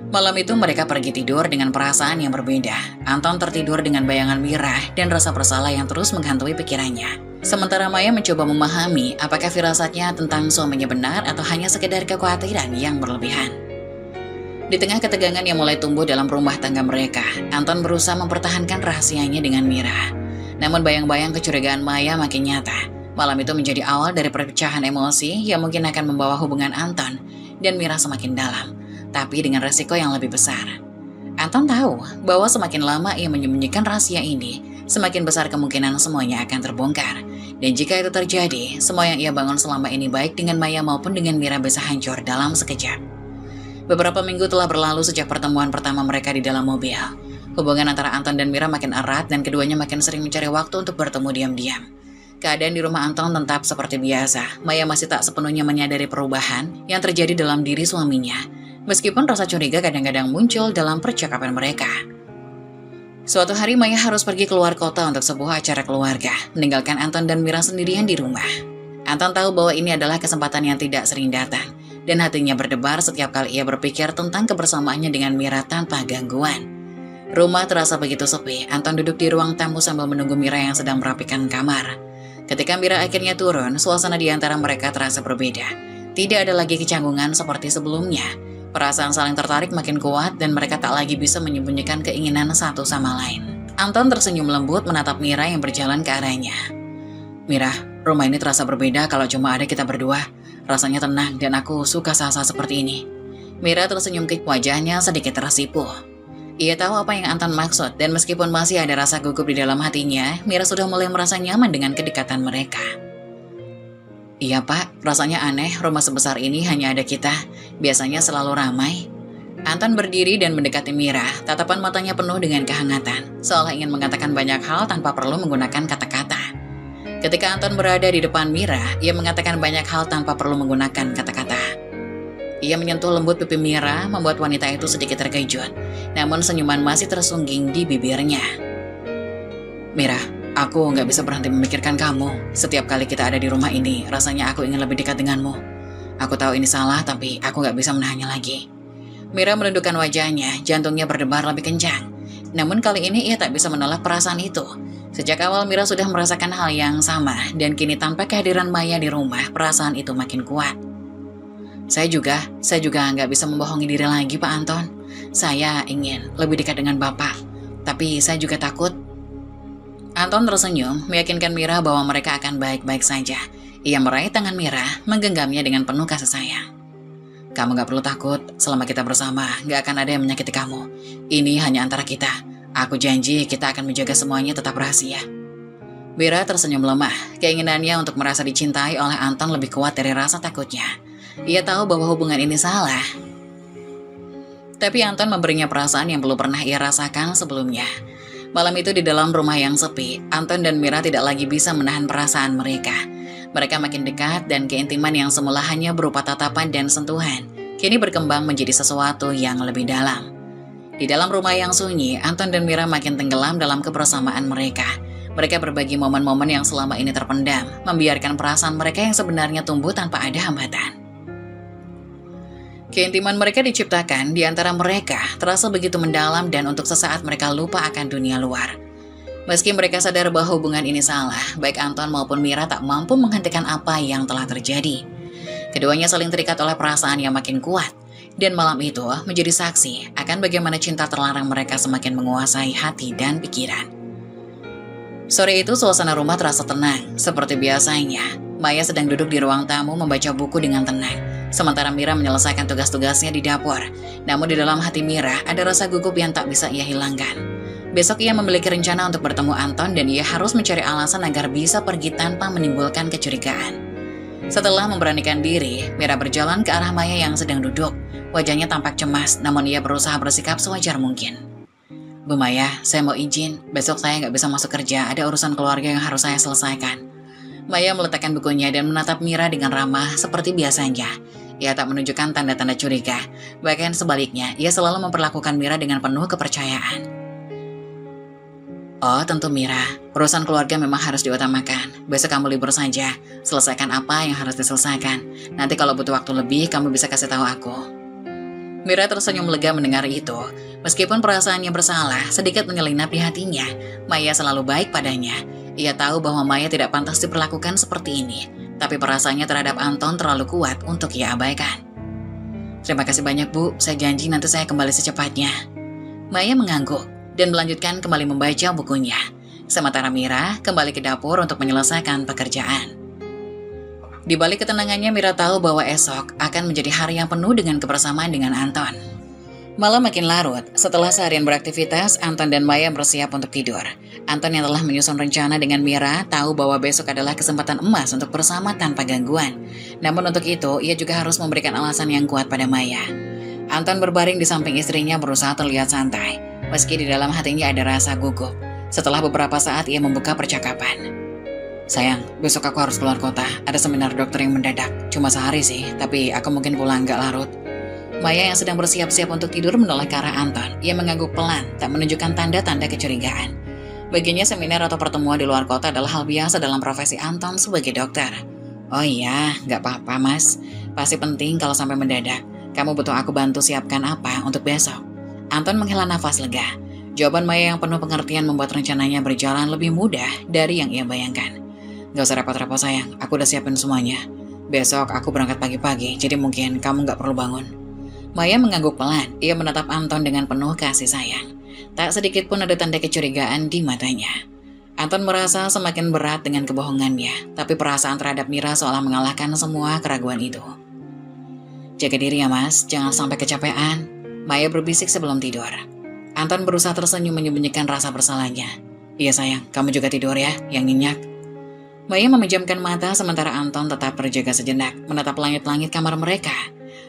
Malam itu mereka pergi tidur dengan perasaan yang berbeda. Anton tertidur dengan bayangan Mira dan rasa bersalah yang terus menghantui pikirannya. Sementara Maya mencoba memahami apakah firasatnya tentang suaminya benar atau hanya sekedar kekhawatiran yang berlebihan. Di tengah ketegangan yang mulai tumbuh dalam rumah tangga mereka, Anton berusaha mempertahankan rahasianya dengan Mira. Namun bayang-bayang kecurigaan Maya makin nyata. Malam itu menjadi awal dari perpecahan emosi yang mungkin akan membawa hubungan Anton dan Mira semakin dalam, tapi dengan resiko yang lebih besar. Anton tahu bahwa semakin lama ia menyembunyikan rahasia ini, semakin besar kemungkinan semuanya akan terbongkar. Dan jika itu terjadi, semua yang ia bangun selama ini baik dengan Maya maupun dengan Mira bisa hancur dalam sekejap. Beberapa minggu telah berlalu sejak pertemuan pertama mereka di dalam mobil. Hubungan antara Anton dan Mira makin erat dan keduanya makin sering mencari waktu untuk bertemu diam-diam. Keadaan di rumah Anton tetap seperti biasa. Maya masih tak sepenuhnya menyadari perubahan yang terjadi dalam diri suaminya. Meskipun rasa curiga kadang-kadang muncul dalam percakapan mereka. Suatu hari Maya harus pergi keluar kota untuk sebuah acara keluarga, meninggalkan Anton dan Mira sendirian di rumah. Anton tahu bahwa ini adalah kesempatan yang tidak sering datang, dan hatinya berdebar setiap kali ia berpikir tentang kebersamaannya dengan Mira tanpa gangguan. Rumah terasa begitu sepi. Anton duduk di ruang tamu sambil menunggu Mira yang sedang merapikan kamar. Ketika Mira akhirnya turun, suasana di antara mereka terasa berbeda. Tidak ada lagi kecanggungan seperti sebelumnya. Perasaan saling tertarik makin kuat dan mereka tak lagi bisa menyembunyikan keinginan satu sama lain. Anton tersenyum lembut menatap Mira yang berjalan ke arahnya. "Mira, rumah ini terasa berbeda kalau cuma ada kita berdua. Rasanya tenang dan aku suka saat-saat seperti ini." Mira tersenyum ke wajahnya sedikit tersipu. Ia tahu apa yang Anton maksud dan meskipun masih ada rasa gugup di dalam hatinya, Mira sudah mulai merasa nyaman dengan kedekatan mereka. "Iya Pak, rasanya aneh rumah sebesar ini hanya ada kita. Biasanya selalu ramai." Anton berdiri dan mendekati Mira, tatapan matanya penuh dengan kehangatan, seolah ingin mengatakan banyak hal tanpa perlu menggunakan kata-kata. Ketika Anton berada di depan Mira, ia mengatakan banyak hal tanpa perlu menggunakan kata-kata. Ia menyentuh lembut pipi Mira, membuat wanita itu sedikit terkejut, namun senyuman masih tersungging di bibirnya. Mira, aku nggak bisa berhenti memikirkan kamu. Setiap kali kita ada di rumah ini, rasanya aku ingin lebih dekat denganmu. Aku tahu ini salah, tapi aku nggak bisa menahannya lagi. Mira menundukkan wajahnya, jantungnya berdebar lebih kencang. Namun kali ini ia tak bisa menolak perasaan itu. Sejak awal Mira sudah merasakan hal yang sama, dan kini tanpa kehadiran Maya di rumah, perasaan itu makin kuat. Saya juga nggak bisa membohongi diri lagi, Pak Anton. Saya ingin lebih dekat dengan Bapak, tapi saya juga takut. Anton tersenyum, meyakinkan Mira bahwa mereka akan baik-baik saja. Ia meraih tangan Mira, menggenggamnya dengan penuh kasih sayang. Kamu gak perlu takut, selama kita bersama, gak akan ada yang menyakiti kamu. Ini hanya antara kita. Aku janji kita akan menjaga semuanya tetap rahasia. Mira tersenyum lemah, keinginannya untuk merasa dicintai oleh Anton lebih kuat dari rasa takutnya. Ia tahu bahwa hubungan ini salah. Tapi Anton memberinya perasaan yang belum pernah ia rasakan sebelumnya. Malam itu di dalam rumah yang sepi, Anton dan Mira tidak lagi bisa menahan perasaan mereka. Mereka makin dekat dan keintiman yang semula hanya berupa tatapan dan sentuhan, kini berkembang menjadi sesuatu yang lebih dalam. Di dalam rumah yang sunyi, Anton dan Mira makin tenggelam dalam kebersamaan mereka. Mereka berbagi momen-momen yang selama ini terpendam, membiarkan perasaan mereka yang sebenarnya tumbuh tanpa ada hambatan. Keintiman mereka diciptakan di antara mereka, terasa begitu mendalam dan untuk sesaat mereka lupa akan dunia luar. Meski mereka sadar bahwa hubungan ini salah, baik Anton maupun Mira tak mampu menghentikan apa yang telah terjadi. Keduanya saling terikat oleh perasaan yang makin kuat, dan malam itu menjadi saksi akan bagaimana cinta terlarang mereka semakin menguasai hati dan pikiran. Sore itu suasana rumah terasa tenang, seperti biasanya. Maya sedang duduk di ruang tamu membaca buku dengan tenang, sementara Mira menyelesaikan tugas-tugasnya di dapur. Namun di dalam hati Mira ada rasa gugup yang tak bisa ia hilangkan. Besok ia memiliki rencana untuk bertemu Anton dan ia harus mencari alasan agar bisa pergi tanpa menimbulkan kecurigaan. Setelah memberanikan diri, Mira berjalan ke arah Maya yang sedang duduk. Wajahnya tampak cemas, namun ia berusaha bersikap sewajar mungkin. Bu Maya, saya mau izin. Besok saya nggak bisa masuk kerja, ada urusan keluarga yang harus saya selesaikan. Maya meletakkan bukunya dan menatap Mira dengan ramah seperti biasanya. Ia tak menunjukkan tanda-tanda curiga. Bahkan sebaliknya, ia selalu memperlakukan Mira dengan penuh kepercayaan. Oh, tentu Mira. Urusan keluarga memang harus diutamakan. Besok kamu libur saja. Selesaikan apa yang harus diselesaikan. Nanti kalau butuh waktu lebih, kamu bisa kasih tahu aku. Mira tersenyum lega mendengar itu. Meskipun perasaannya bersalah, sedikit menyelinap di hatinya. Maya selalu baik padanya. Ia tahu bahwa Maya tidak pantas diperlakukan seperti ini, tapi perasaannya terhadap Anton terlalu kuat untuk ia abaikan. Terima kasih banyak Bu, saya janji nanti saya kembali secepatnya. Maya mengangguk dan melanjutkan kembali membaca bukunya. Sementara Mira kembali ke dapur untuk menyelesaikan pekerjaan. Di balik ketenangannya, Mira tahu bahwa esok akan menjadi hari yang penuh dengan kebersamaan dengan Anton. Malam makin larut. Setelah seharian beraktivitas, Anton dan Maya bersiap untuk tidur. Anton yang telah menyusun rencana dengan Mira tahu bahwa besok adalah kesempatan emas untuk bersama tanpa gangguan. Namun untuk itu, ia juga harus memberikan alasan yang kuat pada Maya. Anton berbaring di samping istrinya berusaha terlihat santai, meski di dalam hatinya ada rasa gugup. Setelah beberapa saat, ia membuka percakapan. Sayang, besok aku harus keluar kota. Ada seminar dokter yang mendadak. Cuma sehari sih, tapi aku mungkin pulang gak larut. Maya yang sedang bersiap-siap untuk tidur menoleh ke arah Anton. Ia mengangguk pelan, tak menunjukkan tanda-tanda kecurigaan. Baginya seminar atau pertemuan di luar kota adalah hal biasa dalam profesi Anton sebagai dokter. Oh iya, gak apa-apa Mas. Pasti penting kalau sampai mendadak. Kamu butuh aku bantu siapkan apa untuk besok? Anton menghela nafas lega. Jawaban Maya yang penuh pengertian membuat rencananya berjalan lebih mudah dari yang ia bayangkan. Gak usah repot-repot sayang, aku udah siapin semuanya. Besok aku berangkat pagi-pagi, jadi mungkin kamu gak perlu bangun. Maya mengangguk pelan, ia menatap Anton dengan penuh kasih sayang. Tak sedikit pun ada tanda kecurigaan di matanya. Anton merasa semakin berat dengan kebohongannya, tapi perasaan terhadap Mira seolah mengalahkan semua keraguan itu. Jaga diri ya Mas, jangan sampai kecapean. Maya berbisik sebelum tidur. Anton berusaha tersenyum menyembunyikan rasa bersalahnya. Iya sayang, kamu juga tidur ya, yang nyenyak. Maya memejamkan mata sementara Anton tetap berjaga sejenak, menatap langit-langit kamar mereka.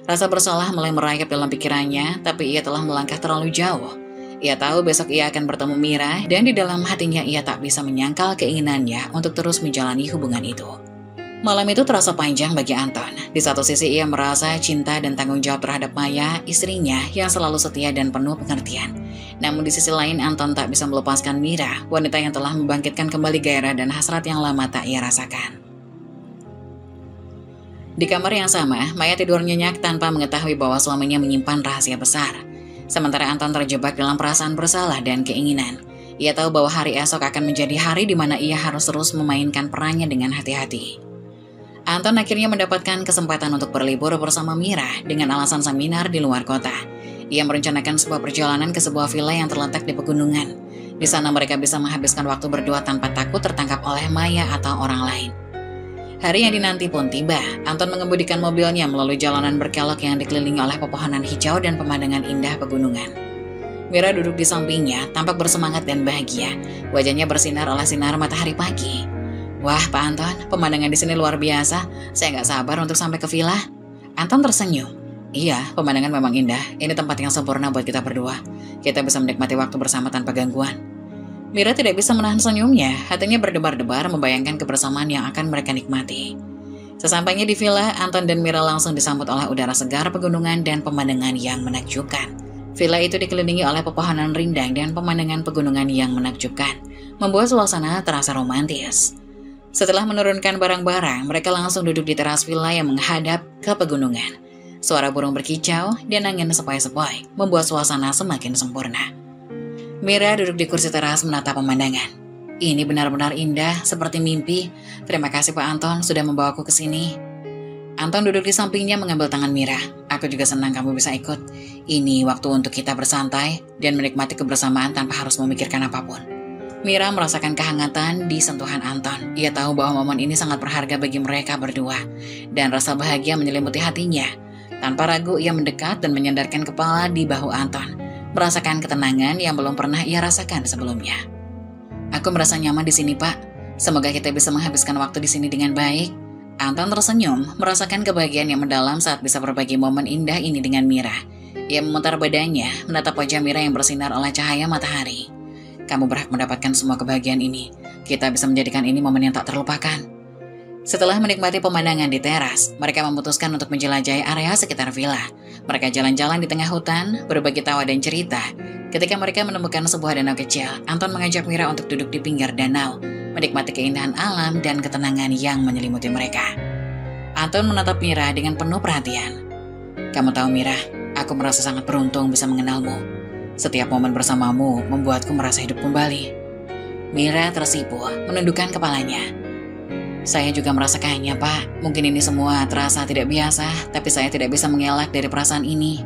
Rasa bersalah mulai merayap dalam pikirannya, tapi ia telah melangkah terlalu jauh. Ia tahu besok ia akan bertemu Mira, dan di dalam hatinya ia tak bisa menyangkal keinginannya untuk terus menjalani hubungan itu. Malam itu terasa panjang bagi Anton. Di satu sisi ia merasa cinta dan tanggung jawab terhadap Maya, istrinya yang selalu setia dan penuh pengertian. Namun di sisi lain Anton tak bisa melepaskan Mira, wanita yang telah membangkitkan kembali gairah dan hasrat yang lama tak ia rasakan. Di kamar yang sama, Maya tidur nyenyak tanpa mengetahui bahwa suaminya menyimpan rahasia besar. Sementara Anton terjebak dalam perasaan bersalah dan keinginan. Ia tahu bahwa hari esok akan menjadi hari di mana ia harus terus memainkan perannya dengan hati-hati. Anton akhirnya mendapatkan kesempatan untuk berlibur bersama Mira dengan alasan seminar di luar kota. Ia merencanakan sebuah perjalanan ke sebuah villa yang terletak di pegunungan. Di sana mereka bisa menghabiskan waktu berdua tanpa takut tertangkap oleh Maya atau orang lain. Hari yang dinanti pun tiba. Anton mengemudikan mobilnya melalui jalanan berkelok yang dikelilingi oleh pepohonan hijau dan pemandangan indah pegunungan. Mira duduk di sampingnya, tampak bersemangat dan bahagia. Wajahnya bersinar oleh sinar matahari pagi. Wah, Pak Anton, pemandangan di sini luar biasa. Saya nggak sabar untuk sampai ke villa. Anton tersenyum. Iya, pemandangan memang indah. Ini tempat yang sempurna buat kita berdua. Kita bisa menikmati waktu bersama tanpa gangguan. Mira tidak bisa menahan senyumnya, hatinya berdebar-debar membayangkan kebersamaan yang akan mereka nikmati. Sesampainya di villa, Anton dan Mira langsung disambut oleh udara segar pegunungan dan pemandangan yang menakjubkan. Villa itu dikelilingi oleh pepohonan rindang dan pemandangan pegunungan yang menakjubkan, membuat suasana terasa romantis. Setelah menurunkan barang-barang, mereka langsung duduk di teras villa yang menghadap ke pegunungan. Suara burung berkicau dan angin sepoi-sepoi membuat suasana semakin sempurna. Mira duduk di kursi teras menatap pemandangan. Ini benar-benar indah, seperti mimpi. Terima kasih Pak Anton sudah membawaku ke sini. Anton duduk di sampingnya mengambil tangan Mira. Aku juga senang kamu bisa ikut. Ini waktu untuk kita bersantai dan menikmati kebersamaan tanpa harus memikirkan apapun. Mira merasakan kehangatan di sentuhan Anton. Ia tahu bahwa momen ini sangat berharga bagi mereka berdua. Dan rasa bahagia menyelimuti hatinya. Tanpa ragu ia mendekat dan menyandarkan kepala di bahu Anton. Merasakan ketenangan yang belum pernah ia rasakan sebelumnya. Aku merasa nyaman di sini, Pak. Semoga kita bisa menghabiskan waktu di sini dengan baik. Anton tersenyum, merasakan kebahagiaan yang mendalam saat bisa berbagi momen indah ini dengan Mira. Ia memutar badannya, menatap wajah Mira yang bersinar oleh cahaya matahari. Kamu berhak mendapatkan semua kebahagiaan ini. Kita bisa menjadikan ini momen yang tak terlupakan. Setelah menikmati pemandangan di teras, mereka memutuskan untuk menjelajahi area sekitar villa. Mereka jalan-jalan di tengah hutan, berbagi tawa dan cerita. Ketika mereka menemukan sebuah danau kecil, Anton mengajak Mira untuk duduk di pinggir danau, menikmati keindahan alam dan ketenangan yang menyelimuti mereka. Anton menatap Mira dengan penuh perhatian. Kamu tahu Mira, aku merasa sangat beruntung bisa mengenalmu. Setiap momen bersamamu membuatku merasa hidup kembali. Mira tersipu, menundukkan kepalanya. Saya juga merasakannya, Pak. Mungkin ini semua terasa tidak biasa, tapi saya tidak bisa mengelak dari perasaan ini.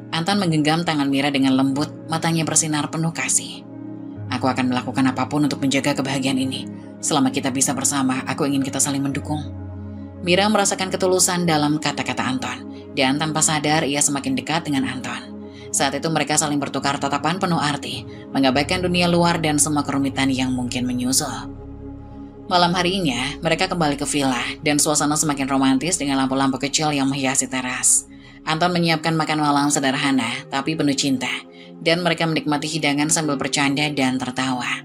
Anton menggenggam tangan Mira dengan lembut, matanya bersinar penuh kasih. Aku akan melakukan apapun untuk menjaga kebahagiaan ini. Selama kita bisa bersama, aku ingin kita saling mendukung. Mira merasakan ketulusan dalam kata-kata Anton, dan tanpa sadar ia semakin dekat dengan Anton. Saat itu mereka saling bertukar tatapan penuh arti, mengabaikan dunia luar dan semua kerumitan yang mungkin menyusul. Malam harinya, mereka kembali ke villa dan suasana semakin romantis dengan lampu-lampu kecil yang menghiasi teras. Anton menyiapkan makan malam sederhana, tapi penuh cinta, dan mereka menikmati hidangan sambil bercanda dan tertawa.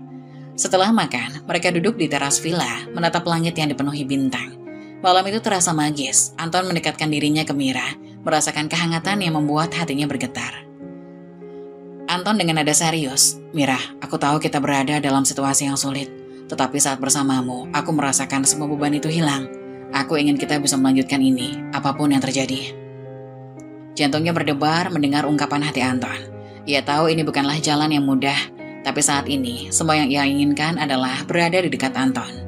Setelah makan, mereka duduk di teras villa, menatap langit yang dipenuhi bintang. Malam itu terasa magis. Anton mendekatkan dirinya ke Mira, merasakan kehangatan yang membuat hatinya bergetar. Anton dengan nada serius, Mira, aku tahu kita berada dalam situasi yang sulit. Tetapi saat bersamamu, aku merasakan semua beban itu hilang. Aku ingin kita bisa melanjutkan ini, apapun yang terjadi. Jantungnya berdebar mendengar ungkapan hati Anton. Ia tahu ini bukanlah jalan yang mudah, tapi saat ini, semua yang ia inginkan adalah berada di dekat Anton.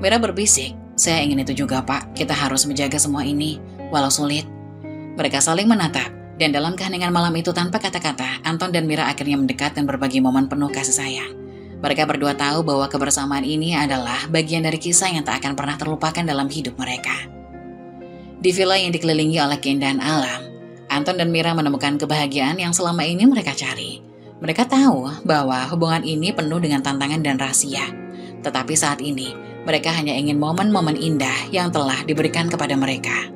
Mira berbisik, saya ingin itu juga Pak, kita harus menjaga semua ini, walau sulit. Mereka saling menatap, dan dalam keheningan malam itu tanpa kata-kata, Anton dan Mira akhirnya mendekat dan berbagi momen penuh kasih sayang. Mereka berdua tahu bahwa kebersamaan ini adalah bagian dari kisah yang tak akan pernah terlupakan dalam hidup mereka. Di villa yang dikelilingi oleh keindahan alam, Anton dan Mira menemukan kebahagiaan yang selama ini mereka cari. Mereka tahu bahwa hubungan ini penuh dengan tantangan dan rahasia. Tetapi saat ini, mereka hanya ingin momen-momen indah yang telah diberikan kepada mereka.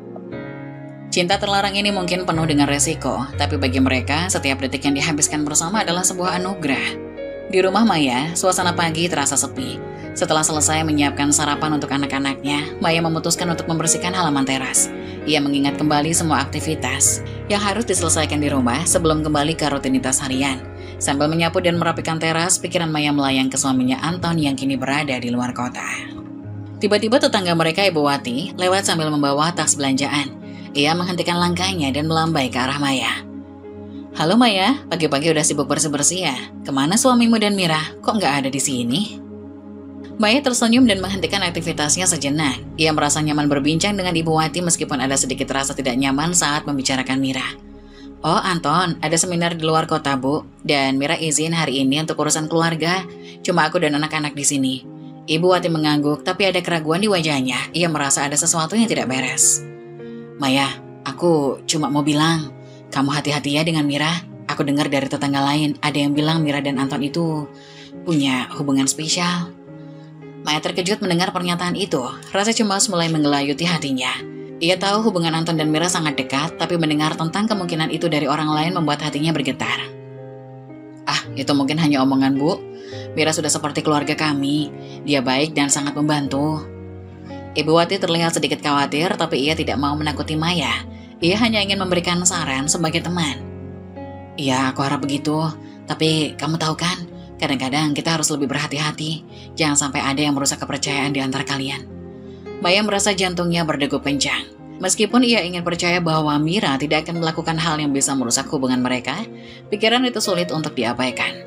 Cinta terlarang ini mungkin penuh dengan resiko, tapi bagi mereka, setiap detik yang dihabiskan bersama adalah sebuah anugerah. Di rumah Maya, suasana pagi terasa sepi. Setelah selesai menyiapkan sarapan untuk anak-anaknya, Maya memutuskan untuk membersihkan halaman teras. Ia mengingat kembali semua aktivitas yang harus diselesaikan di rumah sebelum kembali ke rutinitas harian. Sambil menyapu dan merapikan teras, pikiran Maya melayang ke suaminya Anton yang kini berada di luar kota. Tiba-tiba tetangga mereka, Ibu Wati, lewat sambil membawa tas belanjaan. Ia menghentikan langkahnya dan melambai ke arah Maya. "Halo Maya, pagi-pagi udah sibuk bersih-bersih ya? Kemana suamimu dan Mira? Kok nggak ada di sini?" Maya tersenyum dan menghentikan aktivitasnya sejenak. Ia merasa nyaman berbincang dengan Ibu Wati meskipun ada sedikit rasa tidak nyaman saat membicarakan Mira. "Oh Anton, ada seminar di luar kota Bu, dan Mira izin hari ini untuk urusan keluarga. Cuma aku dan anak-anak di sini." Ibu Wati mengangguk, tapi ada keraguan di wajahnya. Ia merasa ada sesuatu yang tidak beres. "Maya, aku cuma mau bilang, kamu hati-hati ya dengan Mira. Aku dengar dari tetangga lain, ada yang bilang Mira dan Anton itu punya hubungan spesial." Maya terkejut mendengar pernyataan itu. Rasa cemas mulai menggelayuti hatinya. Ia tahu hubungan Anton dan Mira sangat dekat, tapi mendengar tentang kemungkinan itu dari orang lain membuat hatinya bergetar. "Ah, itu mungkin hanya omongan Bu. Mira sudah seperti keluarga kami. Dia baik dan sangat membantu." Ibu Wati terlihat sedikit khawatir, tapi ia tidak mau menakuti Maya. Ia hanya ingin memberikan saran sebagai teman. "Iya, aku harap begitu. Tapi kamu tahu kan, kadang-kadang kita harus lebih berhati-hati. Jangan sampai ada yang merusak kepercayaan di antara kalian." Maya merasa jantungnya berdegup kencang. Meskipun ia ingin percaya bahwa Mira tidak akan melakukan hal yang bisa merusak hubungan mereka, pikiran itu sulit untuk diabaikan.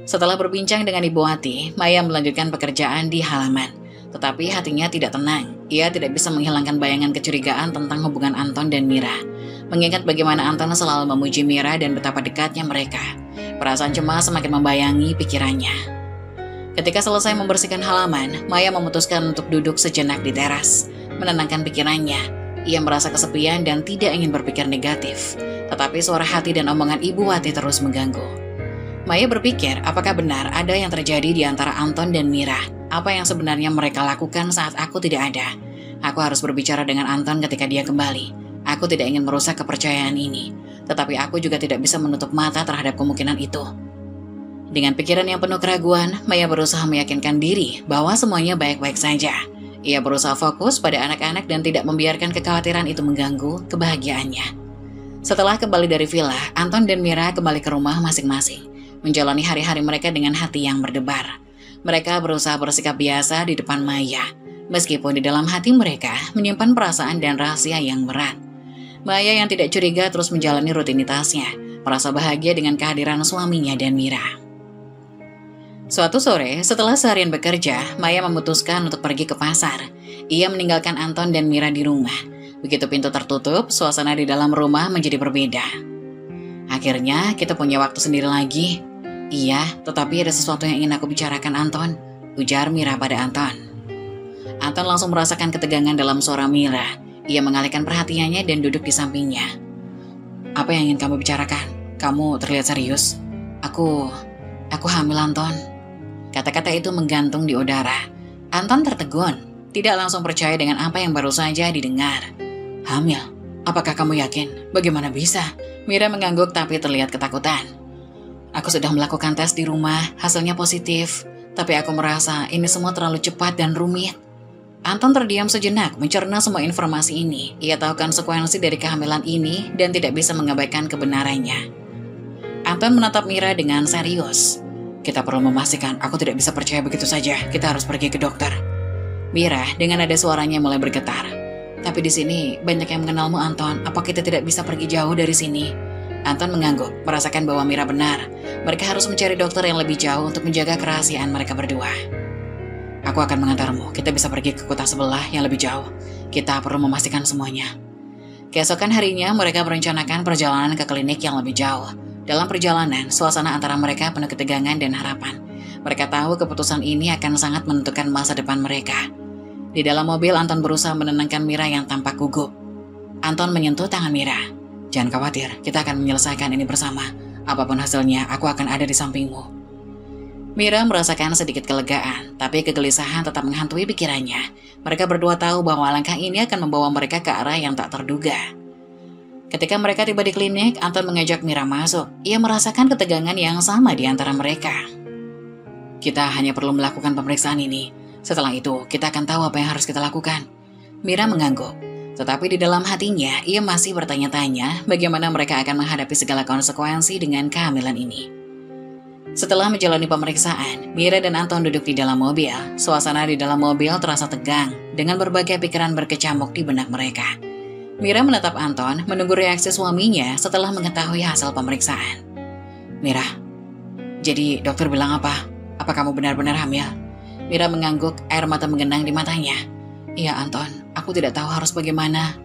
Setelah berbincang dengan Ibu Wati, Maya melanjutkan pekerjaan di halaman. Tetapi hatinya tidak tenang. Ia tidak bisa menghilangkan bayangan kecurigaan tentang hubungan Anton dan Mira. Mengingat bagaimana Anton selalu memuji Mira dan betapa dekatnya mereka, perasaan cemas semakin membayangi pikirannya. Ketika selesai membersihkan halaman, Maya memutuskan untuk duduk sejenak di teras, menenangkan pikirannya. Ia merasa kesepian dan tidak ingin berpikir negatif. Tetapi suara hati dan omongan Ibu Wati terus mengganggu. Maya berpikir, apakah benar ada yang terjadi di antara Anton dan Mira? Apa yang sebenarnya mereka lakukan saat aku tidak ada? Aku harus berbicara dengan Anton ketika dia kembali. Aku tidak ingin merusak kepercayaan ini. Tetapi aku juga tidak bisa menutup mata terhadap kemungkinan itu. Dengan pikiran yang penuh keraguan, Maya berusaha meyakinkan diri bahwa semuanya baik-baik saja. Ia berusaha fokus pada anak-anak dan tidak membiarkan kekhawatiran itu mengganggu kebahagiaannya. Setelah kembali dari villa, Anton dan Mira kembali ke rumah masing-masing, menjalani hari-hari mereka dengan hati yang berdebar. Mereka berusaha bersikap biasa di depan Maya, meskipun di dalam hati mereka menyimpan perasaan dan rahasia yang berat. Maya yang tidak curiga terus menjalani rutinitasnya, merasa bahagia dengan kehadiran suaminya dan Mira. Suatu sore, setelah seharian bekerja, Maya memutuskan untuk pergi ke pasar. Ia meninggalkan Anton dan Mira di rumah. Begitu pintu tertutup, suasana di dalam rumah menjadi berbeda. "Akhirnya kita punya waktu sendiri lagi." "Iya, tetapi ada sesuatu yang ingin aku bicarakan Anton," ujar Mira pada Anton. Anton langsung merasakan ketegangan dalam suara Mira. Ia mengalihkan perhatiannya dan duduk di sampingnya. "Apa yang ingin kamu bicarakan? Kamu terlihat serius." Aku hamil Anton." Kata-kata itu menggantung di udara. Anton tertegun, tidak langsung percaya dengan apa yang baru saja didengar. "Hamil? Apakah kamu yakin? Bagaimana bisa?" Mira mengangguk tapi terlihat ketakutan. "Aku sudah melakukan tes di rumah, hasilnya positif. Tapi aku merasa ini semua terlalu cepat dan rumit." Anton terdiam sejenak, mencerna semua informasi ini. Ia tahu konsekuensi dari kehamilan ini dan tidak bisa mengabaikan kebenarannya. Anton menatap Mira dengan serius. "Kita perlu memastikan, aku tidak bisa percaya begitu saja. Kita harus pergi ke dokter." Mira dengan nada suaranya mulai bergetar. "Tapi di sini banyak yang mengenalmu Anton. Apa kita tidak bisa pergi jauh dari sini?" Anton mengangguk, merasakan bahwa Mira benar. Mereka harus mencari dokter yang lebih jauh untuk menjaga kerahasiaan mereka berdua. "Aku akan mengantarmu. Kita bisa pergi ke kota sebelah yang lebih jauh. Kita perlu memastikan semuanya." Keesokan harinya, mereka merencanakan perjalanan ke klinik yang lebih jauh. Dalam perjalanan, suasana antara mereka penuh ketegangan dan harapan. Mereka tahu keputusan ini akan sangat menentukan masa depan mereka. Di dalam mobil, Anton berusaha menenangkan Mira yang tampak gugup. Anton menyentuh tangan Mira. "Jangan khawatir, kita akan menyelesaikan ini bersama. Apapun hasilnya, aku akan ada di sampingmu." Mira merasakan sedikit kelegaan, tapi kegelisahan tetap menghantui pikirannya. Mereka berdua tahu bahwa langkah ini akan membawa mereka ke arah yang tak terduga. Ketika mereka tiba di klinik, Anton mengajak Mira masuk. Ia merasakan ketegangan yang sama di antara mereka. Kita hanya perlu melakukan pemeriksaan ini. Setelah itu, kita akan tahu apa yang harus kita lakukan. Mira mengangguk. Tetapi di dalam hatinya, ia masih bertanya-tanya bagaimana mereka akan menghadapi segala konsekuensi dengan kehamilan ini. Setelah menjalani pemeriksaan, Mira dan Anton duduk di dalam mobil. Suasana di dalam mobil terasa tegang, dengan berbagai pikiran berkecamuk di benak mereka. Mira menatap Anton, menunggu reaksi suaminya setelah mengetahui hasil pemeriksaan. Mira, jadi dokter bilang apa? Apa kamu benar-benar hamil? Mira mengangguk, air mata menggenang di matanya. Iya Anton, aku tidak tahu harus bagaimana.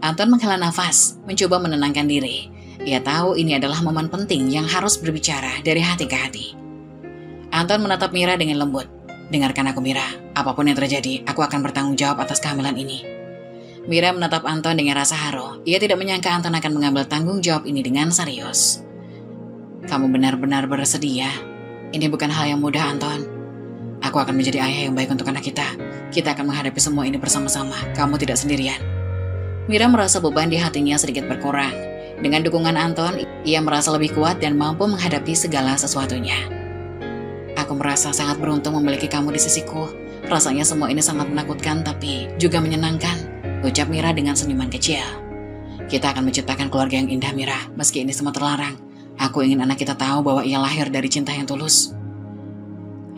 Anton menghela nafas, mencoba menenangkan diri. Ia tahu ini adalah momen penting yang harus berbicara dari hati ke hati. Anton menatap Mira dengan lembut. Dengarkan aku Mira, apapun yang terjadi, aku akan bertanggung jawab atas kehamilan ini. Mira menatap Anton dengan rasa haru. Ia tidak menyangka Anton akan mengambil tanggung jawab ini dengan serius. Kamu benar-benar bersedia. Ini bukan hal yang mudah Anton. Aku akan menjadi ayah yang baik untuk anak kita. Kita akan menghadapi semua ini bersama-sama. Kamu tidak sendirian. Mira merasa beban di hatinya sedikit berkurang. Dengan dukungan Anton, ia merasa lebih kuat dan mampu menghadapi segala sesuatunya. Aku merasa sangat beruntung memiliki kamu di sisiku. Rasanya semua ini sangat menakutkan tapi juga menyenangkan. Ucap Mira dengan senyuman kecil. Kita akan menciptakan keluarga yang indah Mira, meski ini semua terlarang. Aku ingin anak kita tahu bahwa ia lahir dari cinta yang tulus.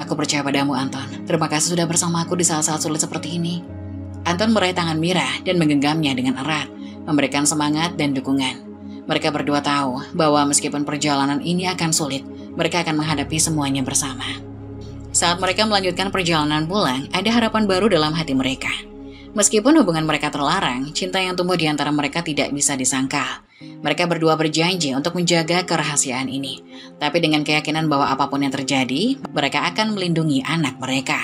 Aku percaya padamu Anton. Terima kasih sudah bersama aku di saat-saat sulit seperti ini. Anton meraih tangan Mira dan menggenggamnya dengan erat, memberikan semangat dan dukungan. Mereka berdua tahu bahwa meskipun perjalanan ini akan sulit, mereka akan menghadapi semuanya bersama. Saat mereka melanjutkan perjalanan pulang, ada harapan baru dalam hati mereka. Meskipun hubungan mereka terlarang, cinta yang tumbuh di antara mereka tidak bisa disangkal. Mereka berdua berjanji untuk menjaga kerahasiaan ini. Tapi dengan keyakinan bahwa apapun yang terjadi, mereka akan melindungi anak mereka.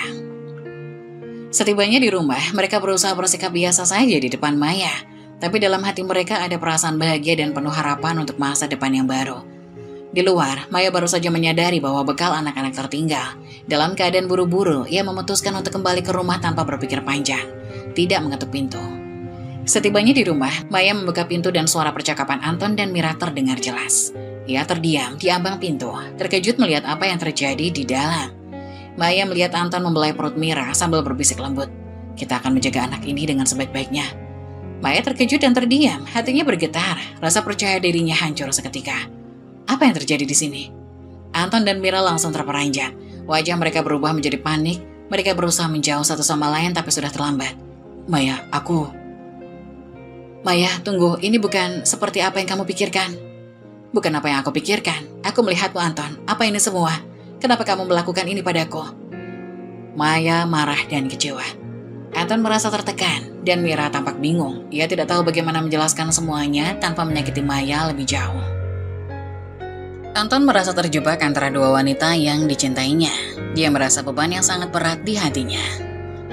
Setibanya di rumah, mereka berusaha bersikap biasa saja di depan Maya. Tapi dalam hati mereka ada perasaan bahagia dan penuh harapan untuk masa depan yang baru. Di luar, Maya baru saja menyadari bahwa bekal anak-anak tertinggal. Dalam keadaan buru-buru, ia memutuskan untuk kembali ke rumah tanpa berpikir panjang. Tidak mengetuk pintu. Setibanya di rumah, Maya membuka pintu dan suara percakapan Anton dan Mira terdengar jelas. Ia terdiam di ambang pintu, terkejut melihat apa yang terjadi di dalam. Maya melihat Anton membelai perut Mira sambil berbisik lembut. Kita akan menjaga anak ini dengan sebaik-baiknya. Maya terkejut dan terdiam, hatinya bergetar, rasa percaya dirinya hancur seketika. Apa yang terjadi di sini? Anton dan Mira langsung terperanjat. Wajah mereka berubah menjadi panik. Mereka berusaha menjauh satu sama lain tapi sudah terlambat. Maya, Maya, tunggu. Ini bukan seperti apa yang kamu pikirkan. Bukan apa yang aku pikirkan. Aku melihatmu, Anton. Apa ini semua? Kenapa kamu melakukan ini padaku? Maya marah dan kecewa. Anton merasa tertekan dan Mira tampak bingung. Ia tidak tahu bagaimana menjelaskan semuanya tanpa menyakiti Maya lebih jauh. Anton merasa terjebak antara dua wanita yang dicintainya. Dia merasa beban yang sangat berat di hatinya.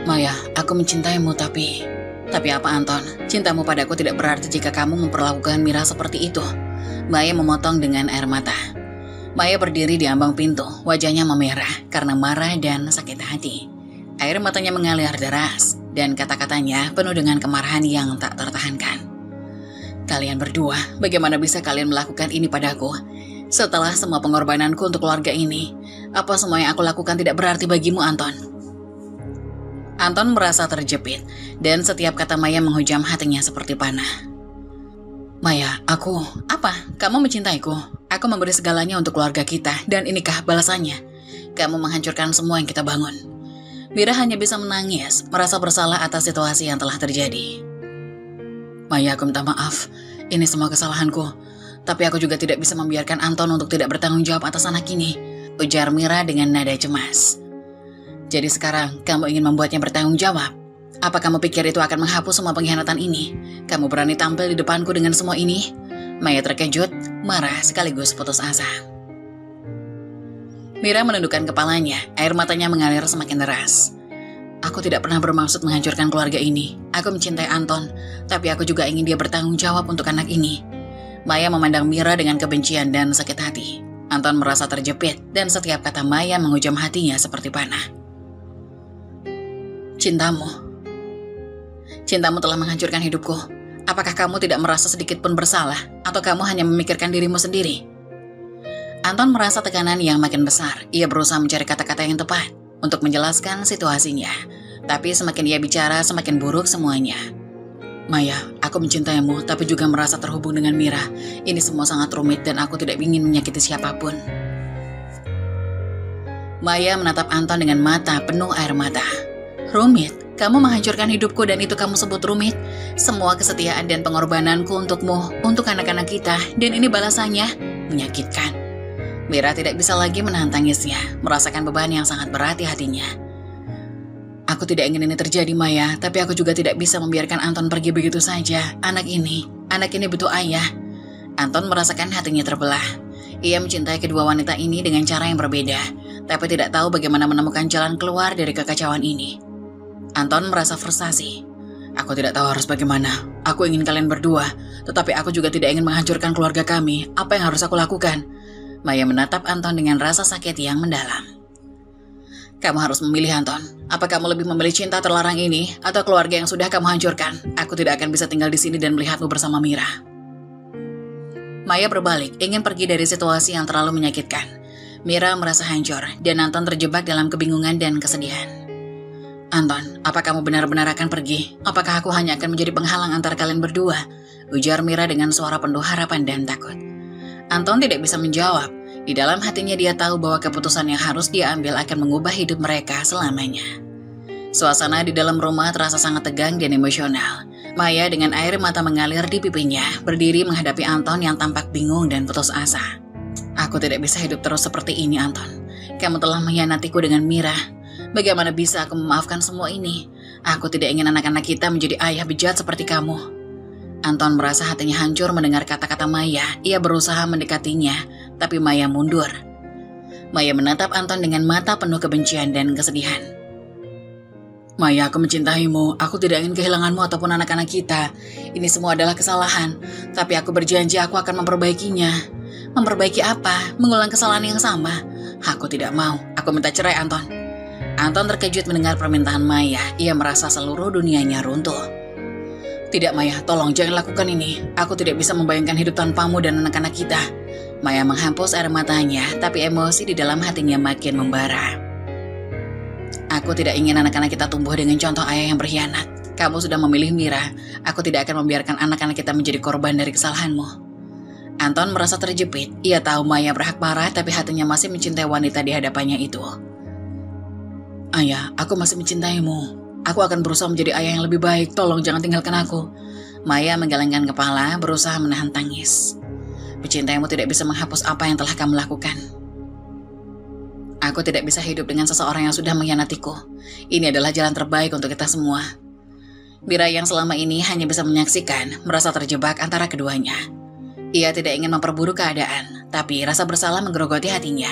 Maya, aku mencintaimu tapi apa Anton? Cintamu padaku tidak berarti jika kamu memperlakukan Mira seperti itu. Maya memotong dengan air mata. Maya berdiri di ambang pintu, wajahnya memerah karena marah dan sakit hati. Air matanya mengalir deras dan kata-katanya penuh dengan kemarahan yang tak tertahankan. Kalian berdua, bagaimana bisa kalian melakukan ini padaku? Setelah semua pengorbananku untuk keluarga ini, apa semua yang aku lakukan tidak berarti bagimu, Anton? Anton merasa terjepit, dan setiap kata Maya menghujam hatinya seperti panah. Maya, apa? Kamu mencintaiku. Aku memberi segalanya untuk keluarga kita, dan inikah balasannya? Kamu menghancurkan semua yang kita bangun. Mira hanya bisa menangis, merasa bersalah atas situasi yang telah terjadi. Maya, aku minta maaf. Ini semua kesalahanku. Tapi aku juga tidak bisa membiarkan Anton untuk tidak bertanggung jawab atas anak ini, ujar Mira dengan nada cemas. Jadi sekarang kamu ingin membuatnya bertanggung jawab? Apa kamu pikir itu akan menghapus semua pengkhianatan ini? Kamu berani tampil di depanku dengan semua ini? Maya terkejut, marah sekaligus putus asa. Mira menundukkan kepalanya, air matanya mengalir semakin deras. Aku tidak pernah bermaksud menghancurkan keluarga ini. Aku mencintai Anton, tapi aku juga ingin dia bertanggung jawab untuk anak ini. Maya memandang Mira dengan kebencian dan sakit hati. Anton merasa terjepit dan setiap kata Maya menghujam hatinya seperti panah. Cintamu telah menghancurkan hidupku. Apakah kamu tidak merasa sedikit pun bersalah? Atau kamu hanya memikirkan dirimu sendiri? Anton merasa tekanan yang makin besar. Ia berusaha mencari kata-kata yang tepat untuk menjelaskan situasinya. Tapi semakin ia bicara, semakin buruk semuanya. Maya, aku mencintaimu, tapi juga merasa terhubung dengan Mira. Ini semua sangat rumit dan aku tidak ingin menyakiti siapapun. Maya menatap Anton dengan mata penuh air mata. Rumit? Kamu menghancurkan hidupku dan itu kamu sebut rumit? Semua kesetiaan dan pengorbananku untukmu, untuk anak-anak kita, dan ini balasannya? Menyakitkan. Mira tidak bisa lagi menahan tangisnya, merasakan beban yang sangat berat di hatinya. Aku tidak ingin ini terjadi, Maya, tapi aku juga tidak bisa membiarkan Anton pergi begitu saja. Anak ini butuh ayah. Anton merasakan hatinya terbelah. Ia mencintai kedua wanita ini dengan cara yang berbeda, tapi tidak tahu bagaimana menemukan jalan keluar dari kekacauan ini. Anton merasa frustasi. Aku tidak tahu harus bagaimana. Aku ingin kalian berdua, tetapi aku juga tidak ingin menghancurkan keluarga kami. Apa yang harus aku lakukan? Maya menatap Anton dengan rasa sakit yang mendalam. Kamu harus memilih, Anton. Apa kamu lebih memilih cinta terlarang ini atau keluarga yang sudah kamu hancurkan? Aku tidak akan bisa tinggal di sini dan melihatmu bersama Mira. Maya berbalik, ingin pergi dari situasi yang terlalu menyakitkan. Mira merasa hancur dan Anton terjebak dalam kebingungan dan kesedihan. Anton, apa kamu benar-benar akan pergi? Apakah aku hanya akan menjadi penghalang antara kalian berdua? Ujar Mira dengan suara penuh harapan dan takut. Anton tidak bisa menjawab. Di dalam hatinya dia tahu bahwa keputusan yang harus dia ambil akan mengubah hidup mereka selamanya. Suasana di dalam rumah terasa sangat tegang dan emosional. Maya dengan air mata mengalir di pipinya, berdiri menghadapi Anton yang tampak bingung dan putus asa. Aku tidak bisa hidup terus seperti ini, Anton. Kamu telah mengkhianatiku dengan Mira. Bagaimana bisa aku memaafkan semua ini? Aku tidak ingin anak-anak kita menjadi ayah bejat seperti kamu. Anton merasa hatinya hancur mendengar kata-kata Maya. Ia berusaha mendekatinya, tapi Maya mundur. Maya menatap Anton dengan mata penuh kebencian dan kesedihan. Maya, aku mencintaimu. Aku tidak ingin kehilanganmu ataupun anak-anak kita. Ini semua adalah kesalahan, tapi aku berjanji aku akan memperbaikinya. Memperbaiki apa? Mengulang kesalahan yang sama? Aku tidak mau. Aku minta cerai, Anton. Anton terkejut mendengar permintaan Maya. Ia merasa seluruh dunianya runtuh. Tidak, Maya, tolong jangan lakukan ini. Aku tidak bisa membayangkan hidup tanpamu dan anak-anak kita. Maya menghapus air matanya, tapi emosi di dalam hatinya makin membara. Aku tidak ingin anak-anak kita tumbuh dengan contoh ayah yang berkhianat. Kamu sudah memilih Mira. Aku tidak akan membiarkan anak-anak kita menjadi korban dari kesalahanmu. Anton merasa terjepit. Ia tahu Maya berhak marah, tapi hatinya masih mencintai wanita di hadapannya itu. Ayah, aku masih mencintaimu. Aku akan berusaha menjadi ayah yang lebih baik. Tolong jangan tinggalkan aku. Maya menggelengkan kepala, berusaha menahan tangis. Mencintaimu tidak bisa menghapus apa yang telah kamu lakukan. Aku tidak bisa hidup dengan seseorang yang sudah mengkhianatiku. Ini adalah jalan terbaik untuk kita semua. Mira yang selama ini hanya bisa menyaksikan, merasa terjebak antara keduanya. Ia tidak ingin memperburuk keadaan, tapi rasa bersalah menggerogoti hatinya.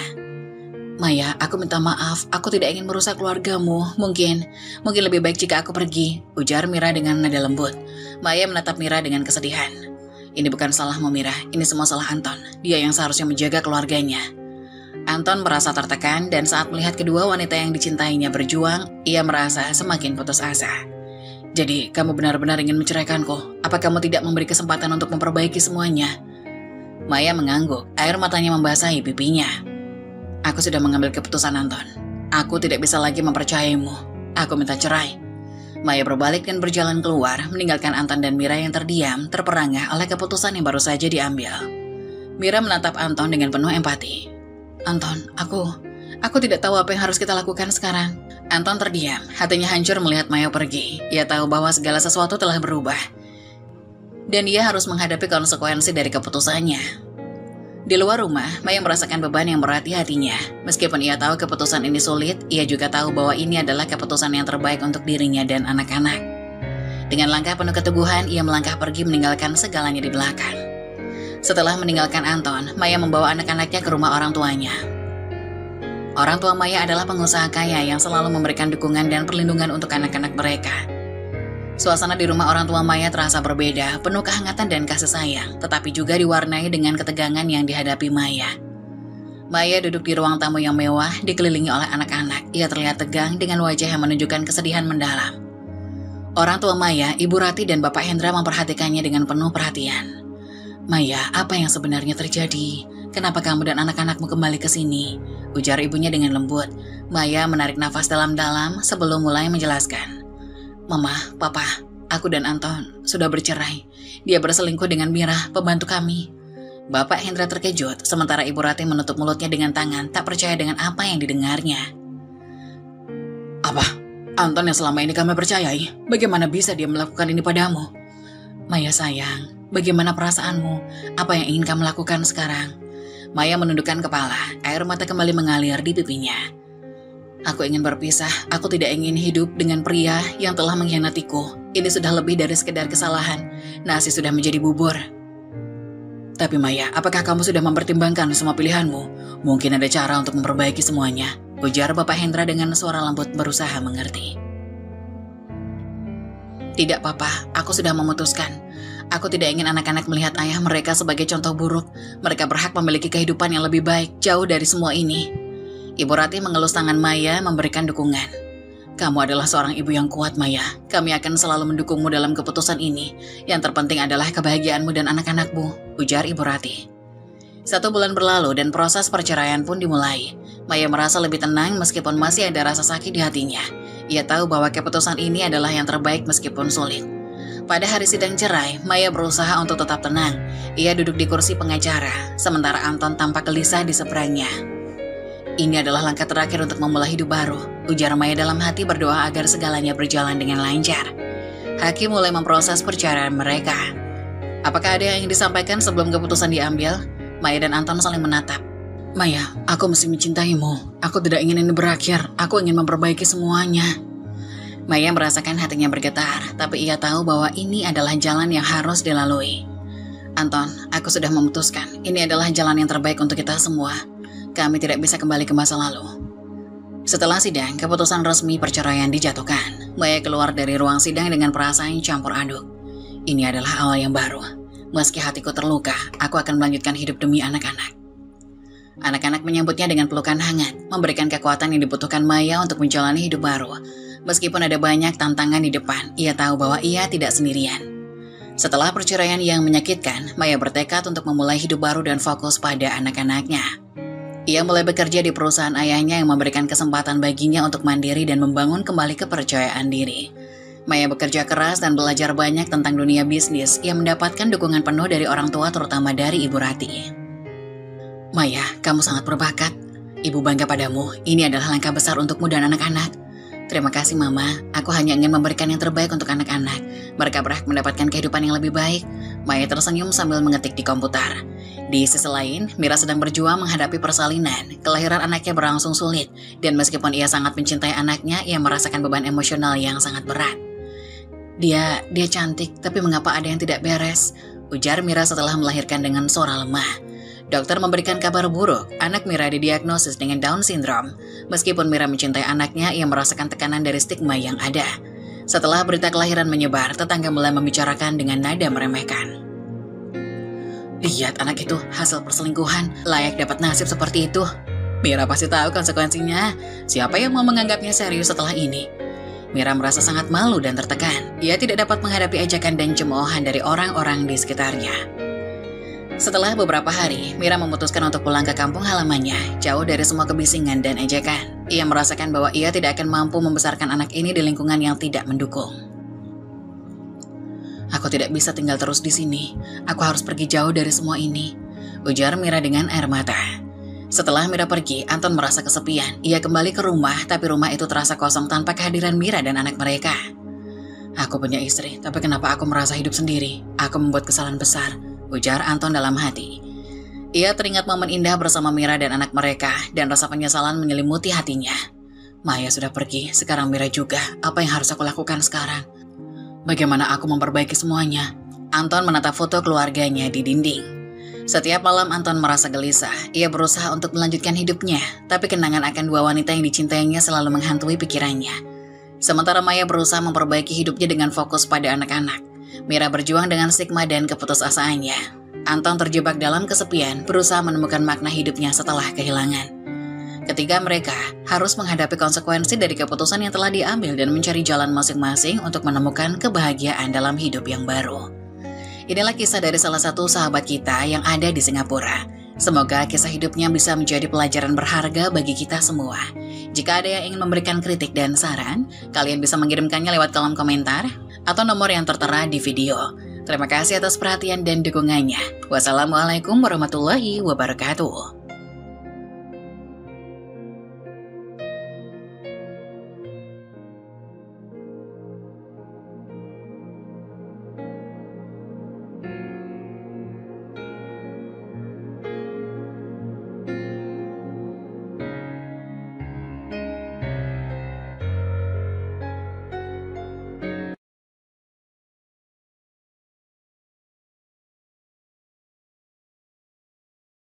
Maya, aku minta maaf. Aku tidak ingin merusak keluargamu. Mungkin lebih baik jika aku pergi, ujar Mira dengan nada lembut. Maya menatap Mira dengan kesedihan. Ini bukan salahmu, Mira. Ini semua salah Anton. Dia yang seharusnya menjaga keluarganya. Anton merasa tertekan dan saat melihat kedua wanita yang dicintainya berjuang, ia merasa semakin putus asa. Jadi, kamu benar-benar ingin menceraikanku? Apa kamu tidak memberi kesempatan untuk memperbaiki semuanya? Maya mengangguk. Air matanya membasahi pipinya. Aku sudah mengambil keputusan, Anton. Aku tidak bisa lagi mempercayaimu. Aku minta cerai. Maya berbalik dan berjalan keluar, meninggalkan Anton dan Mira yang terdiam, terperangah oleh keputusan yang baru saja diambil. Mira menatap Anton dengan penuh empati. Anton, aku tidak tahu apa yang harus kita lakukan sekarang. Anton terdiam, hatinya hancur melihat Maya pergi. Ia tahu bahwa segala sesuatu telah berubah. Dan ia harus menghadapi konsekuensi dari keputusannya. Di luar rumah, Maya merasakan beban yang berat di hatinya. Meskipun ia tahu keputusan ini sulit, ia juga tahu bahwa ini adalah keputusan yang terbaik untuk dirinya dan anak-anak. Dengan langkah penuh keteguhan, ia melangkah pergi meninggalkan segalanya di belakang. Setelah meninggalkan Anton, Maya membawa anak-anaknya ke rumah orang tuanya. Orang tua Maya adalah pengusaha kaya yang selalu memberikan dukungan dan perlindungan untuk anak-anak mereka. Suasana di rumah orang tua Maya terasa berbeda, penuh kehangatan dan kasih sayang, tetapi juga diwarnai dengan ketegangan yang dihadapi Maya. Maya duduk di ruang tamu yang mewah, dikelilingi oleh anak-anak. Ia terlihat tegang dengan wajah yang menunjukkan kesedihan mendalam. Orang tua Maya, Ibu Rati dan Bapak Hendra memperhatikannya dengan penuh perhatian. "Maya, apa yang sebenarnya terjadi? Kenapa kamu dan anak-anakmu kembali ke sini?" ujar ibunya dengan lembut. Maya menarik nafas dalam-dalam sebelum mulai menjelaskan. "Mama, Papa, aku dan Anton sudah bercerai. Dia berselingkuh dengan Mira, pembantu kami." Bapak Hendra terkejut, sementara Ibu Rati menutup mulutnya dengan tangan, tak percaya dengan apa yang didengarnya. "Apa? Anton yang selama ini kami percayai, bagaimana bisa dia melakukan ini padamu?" "Maya sayang, bagaimana perasaanmu? Apa yang ingin kamu lakukan sekarang?" Maya menundukkan kepala, air mata kembali mengalir di pipinya. "Aku ingin berpisah, aku tidak ingin hidup dengan pria yang telah mengkhianatiku. Ini sudah lebih dari sekedar kesalahan, nasi sudah menjadi bubur." "Tapi Maya, apakah kamu sudah mempertimbangkan semua pilihanmu? Mungkin ada cara untuk memperbaiki semuanya," ujar Bapak Hendra dengan suara lembut berusaha mengerti. "Tidak, Papa, aku sudah memutuskan. Aku tidak ingin anak-anak melihat ayah mereka sebagai contoh buruk. Mereka berhak memiliki kehidupan yang lebih baik, jauh dari semua ini." Ibu Rati mengelus tangan Maya memberikan dukungan. "Kamu adalah seorang ibu yang kuat, Maya. Kami akan selalu mendukungmu dalam keputusan ini. Yang terpenting adalah kebahagiaanmu dan anak-anakmu," ujar Ibu Rati. 1 bulan berlalu dan proses perceraian pun dimulai. Maya merasa lebih tenang meskipun masih ada rasa sakit di hatinya. Ia tahu bahwa keputusan ini adalah yang terbaik meskipun sulit. Pada hari sidang cerai, Maya berusaha untuk tetap tenang. Ia duduk di kursi pengacara, sementara Anton tampak gelisah di seberangnya. "Ini adalah langkah terakhir untuk memulai hidup baru," ujar Maya dalam hati, berdoa agar segalanya berjalan dengan lancar. Hakim mulai memproses perceraian mereka. "Apakah ada yang ingin disampaikan sebelum keputusan diambil?" Maya dan Anton saling menatap. "Maya, aku masih mencintaimu. Aku tidak ingin ini berakhir. Aku ingin memperbaiki semuanya." Maya merasakan hatinya bergetar, tapi ia tahu bahwa ini adalah jalan yang harus dilalui. "Anton, aku sudah memutuskan. Ini adalah jalan yang terbaik untuk kita semua. Kami tidak bisa kembali ke masa lalu." Setelah sidang, keputusan resmi perceraian dijatuhkan. Maya keluar dari ruang sidang dengan perasaan campur aduk. Ini adalah awal yang baru. Meski hatiku terluka, aku akan melanjutkan hidup demi anak-anak. Anak-anak menyambutnya dengan pelukan hangat, memberikan kekuatan yang dibutuhkan Maya untuk menjalani hidup baru. Meskipun ada banyak tantangan di depan, ia tahu bahwa ia tidak sendirian. Setelah perceraian yang menyakitkan, Maya bertekad untuk memulai hidup baru dan fokus pada anak-anaknya. Ia mulai bekerja di perusahaan ayahnya yang memberikan kesempatan baginya untuk mandiri dan membangun kembali kepercayaan diri. Maya bekerja keras dan belajar banyak tentang dunia bisnis yang mendapatkan dukungan penuh dari orang tua, terutama dari Ibu Rati. "Maya, kamu sangat berbakat. Ibu bangga padamu. Ini adalah langkah besar untukmu dan anak-anak." "Terima kasih, Mama. Aku hanya ingin memberikan yang terbaik untuk anak-anak. Mereka berhak mendapatkan kehidupan yang lebih baik." Maya tersenyum sambil mengetik di komputer. Di sisi lain, Mira sedang berjuang menghadapi persalinan. Kelahiran anaknya berlangsung sulit, dan meskipun ia sangat mencintai anaknya, ia merasakan beban emosional yang sangat berat. Dia cantik, tapi mengapa ada yang tidak beres?" ujar Mira setelah melahirkan dengan suara lemah. Dokter memberikan kabar buruk, anak Mira didiagnosis dengan Down syndrome. Meskipun Mira mencintai anaknya, ia merasakan tekanan dari stigma yang ada. Setelah berita kelahiran menyebar, tetangga mulai membicarakan dengan nada meremehkan. "Lihat anak itu, hasil perselingkuhan, layak dapat nasib seperti itu. Mira pasti tahu konsekuensinya. Siapa yang mau menganggapnya serius setelah ini?" Mira merasa sangat malu dan tertekan. Ia tidak dapat menghadapi ajakan dan cemoohan dari orang-orang di sekitarnya. Setelah beberapa hari, Mira memutuskan untuk pulang ke kampung halamannya, jauh dari semua kebisingan dan ejekan. Ia merasakan bahwa ia tidak akan mampu membesarkan anak ini di lingkungan yang tidak mendukung. "Aku tidak bisa tinggal terus di sini. Aku harus pergi jauh dari semua ini," ujar Mira dengan air mata. Setelah Mira pergi, Anton merasa kesepian. Ia kembali ke rumah, tapi rumah itu terasa kosong tanpa kehadiran Mira dan anak mereka. "Aku punya istri, tapi kenapa aku merasa hidup sendiri? Aku membuat kesalahan besar," ujar Anton dalam hati. Ia teringat momen indah bersama Mira dan anak mereka, dan rasa penyesalan menyelimuti hatinya. Maya sudah pergi, sekarang Mira juga. Apa yang harus aku lakukan sekarang? Bagaimana aku memperbaiki semuanya? Anton menatap foto keluarganya di dinding. Setiap malam Anton merasa gelisah. Ia berusaha untuk melanjutkan hidupnya, tapi kenangan akan 2 wanita yang dicintainya selalu menghantui pikirannya. Sementara Maya berusaha memperbaiki hidupnya dengan fokus pada anak-anak. Mira berjuang dengan stigma dan keputusasaannya. Anton terjebak dalam kesepian, berusaha menemukan makna hidupnya setelah kehilangan. ketika mereka harus menghadapi konsekuensi dari keputusan yang telah diambil dan mencari jalan masing-masing untuk menemukan kebahagiaan dalam hidup yang baru. Inilah kisah dari salah satu sahabat kita yang ada di Singapura. Semoga kisah hidupnya bisa menjadi pelajaran berharga bagi kita semua. Jika ada yang ingin memberikan kritik dan saran, kalian bisa mengirimkannya lewat kolom komentar atau nomor yang tertera di video. Terima kasih atas perhatian dan dukungannya. Wassalamualaikum warahmatullahi wabarakatuh.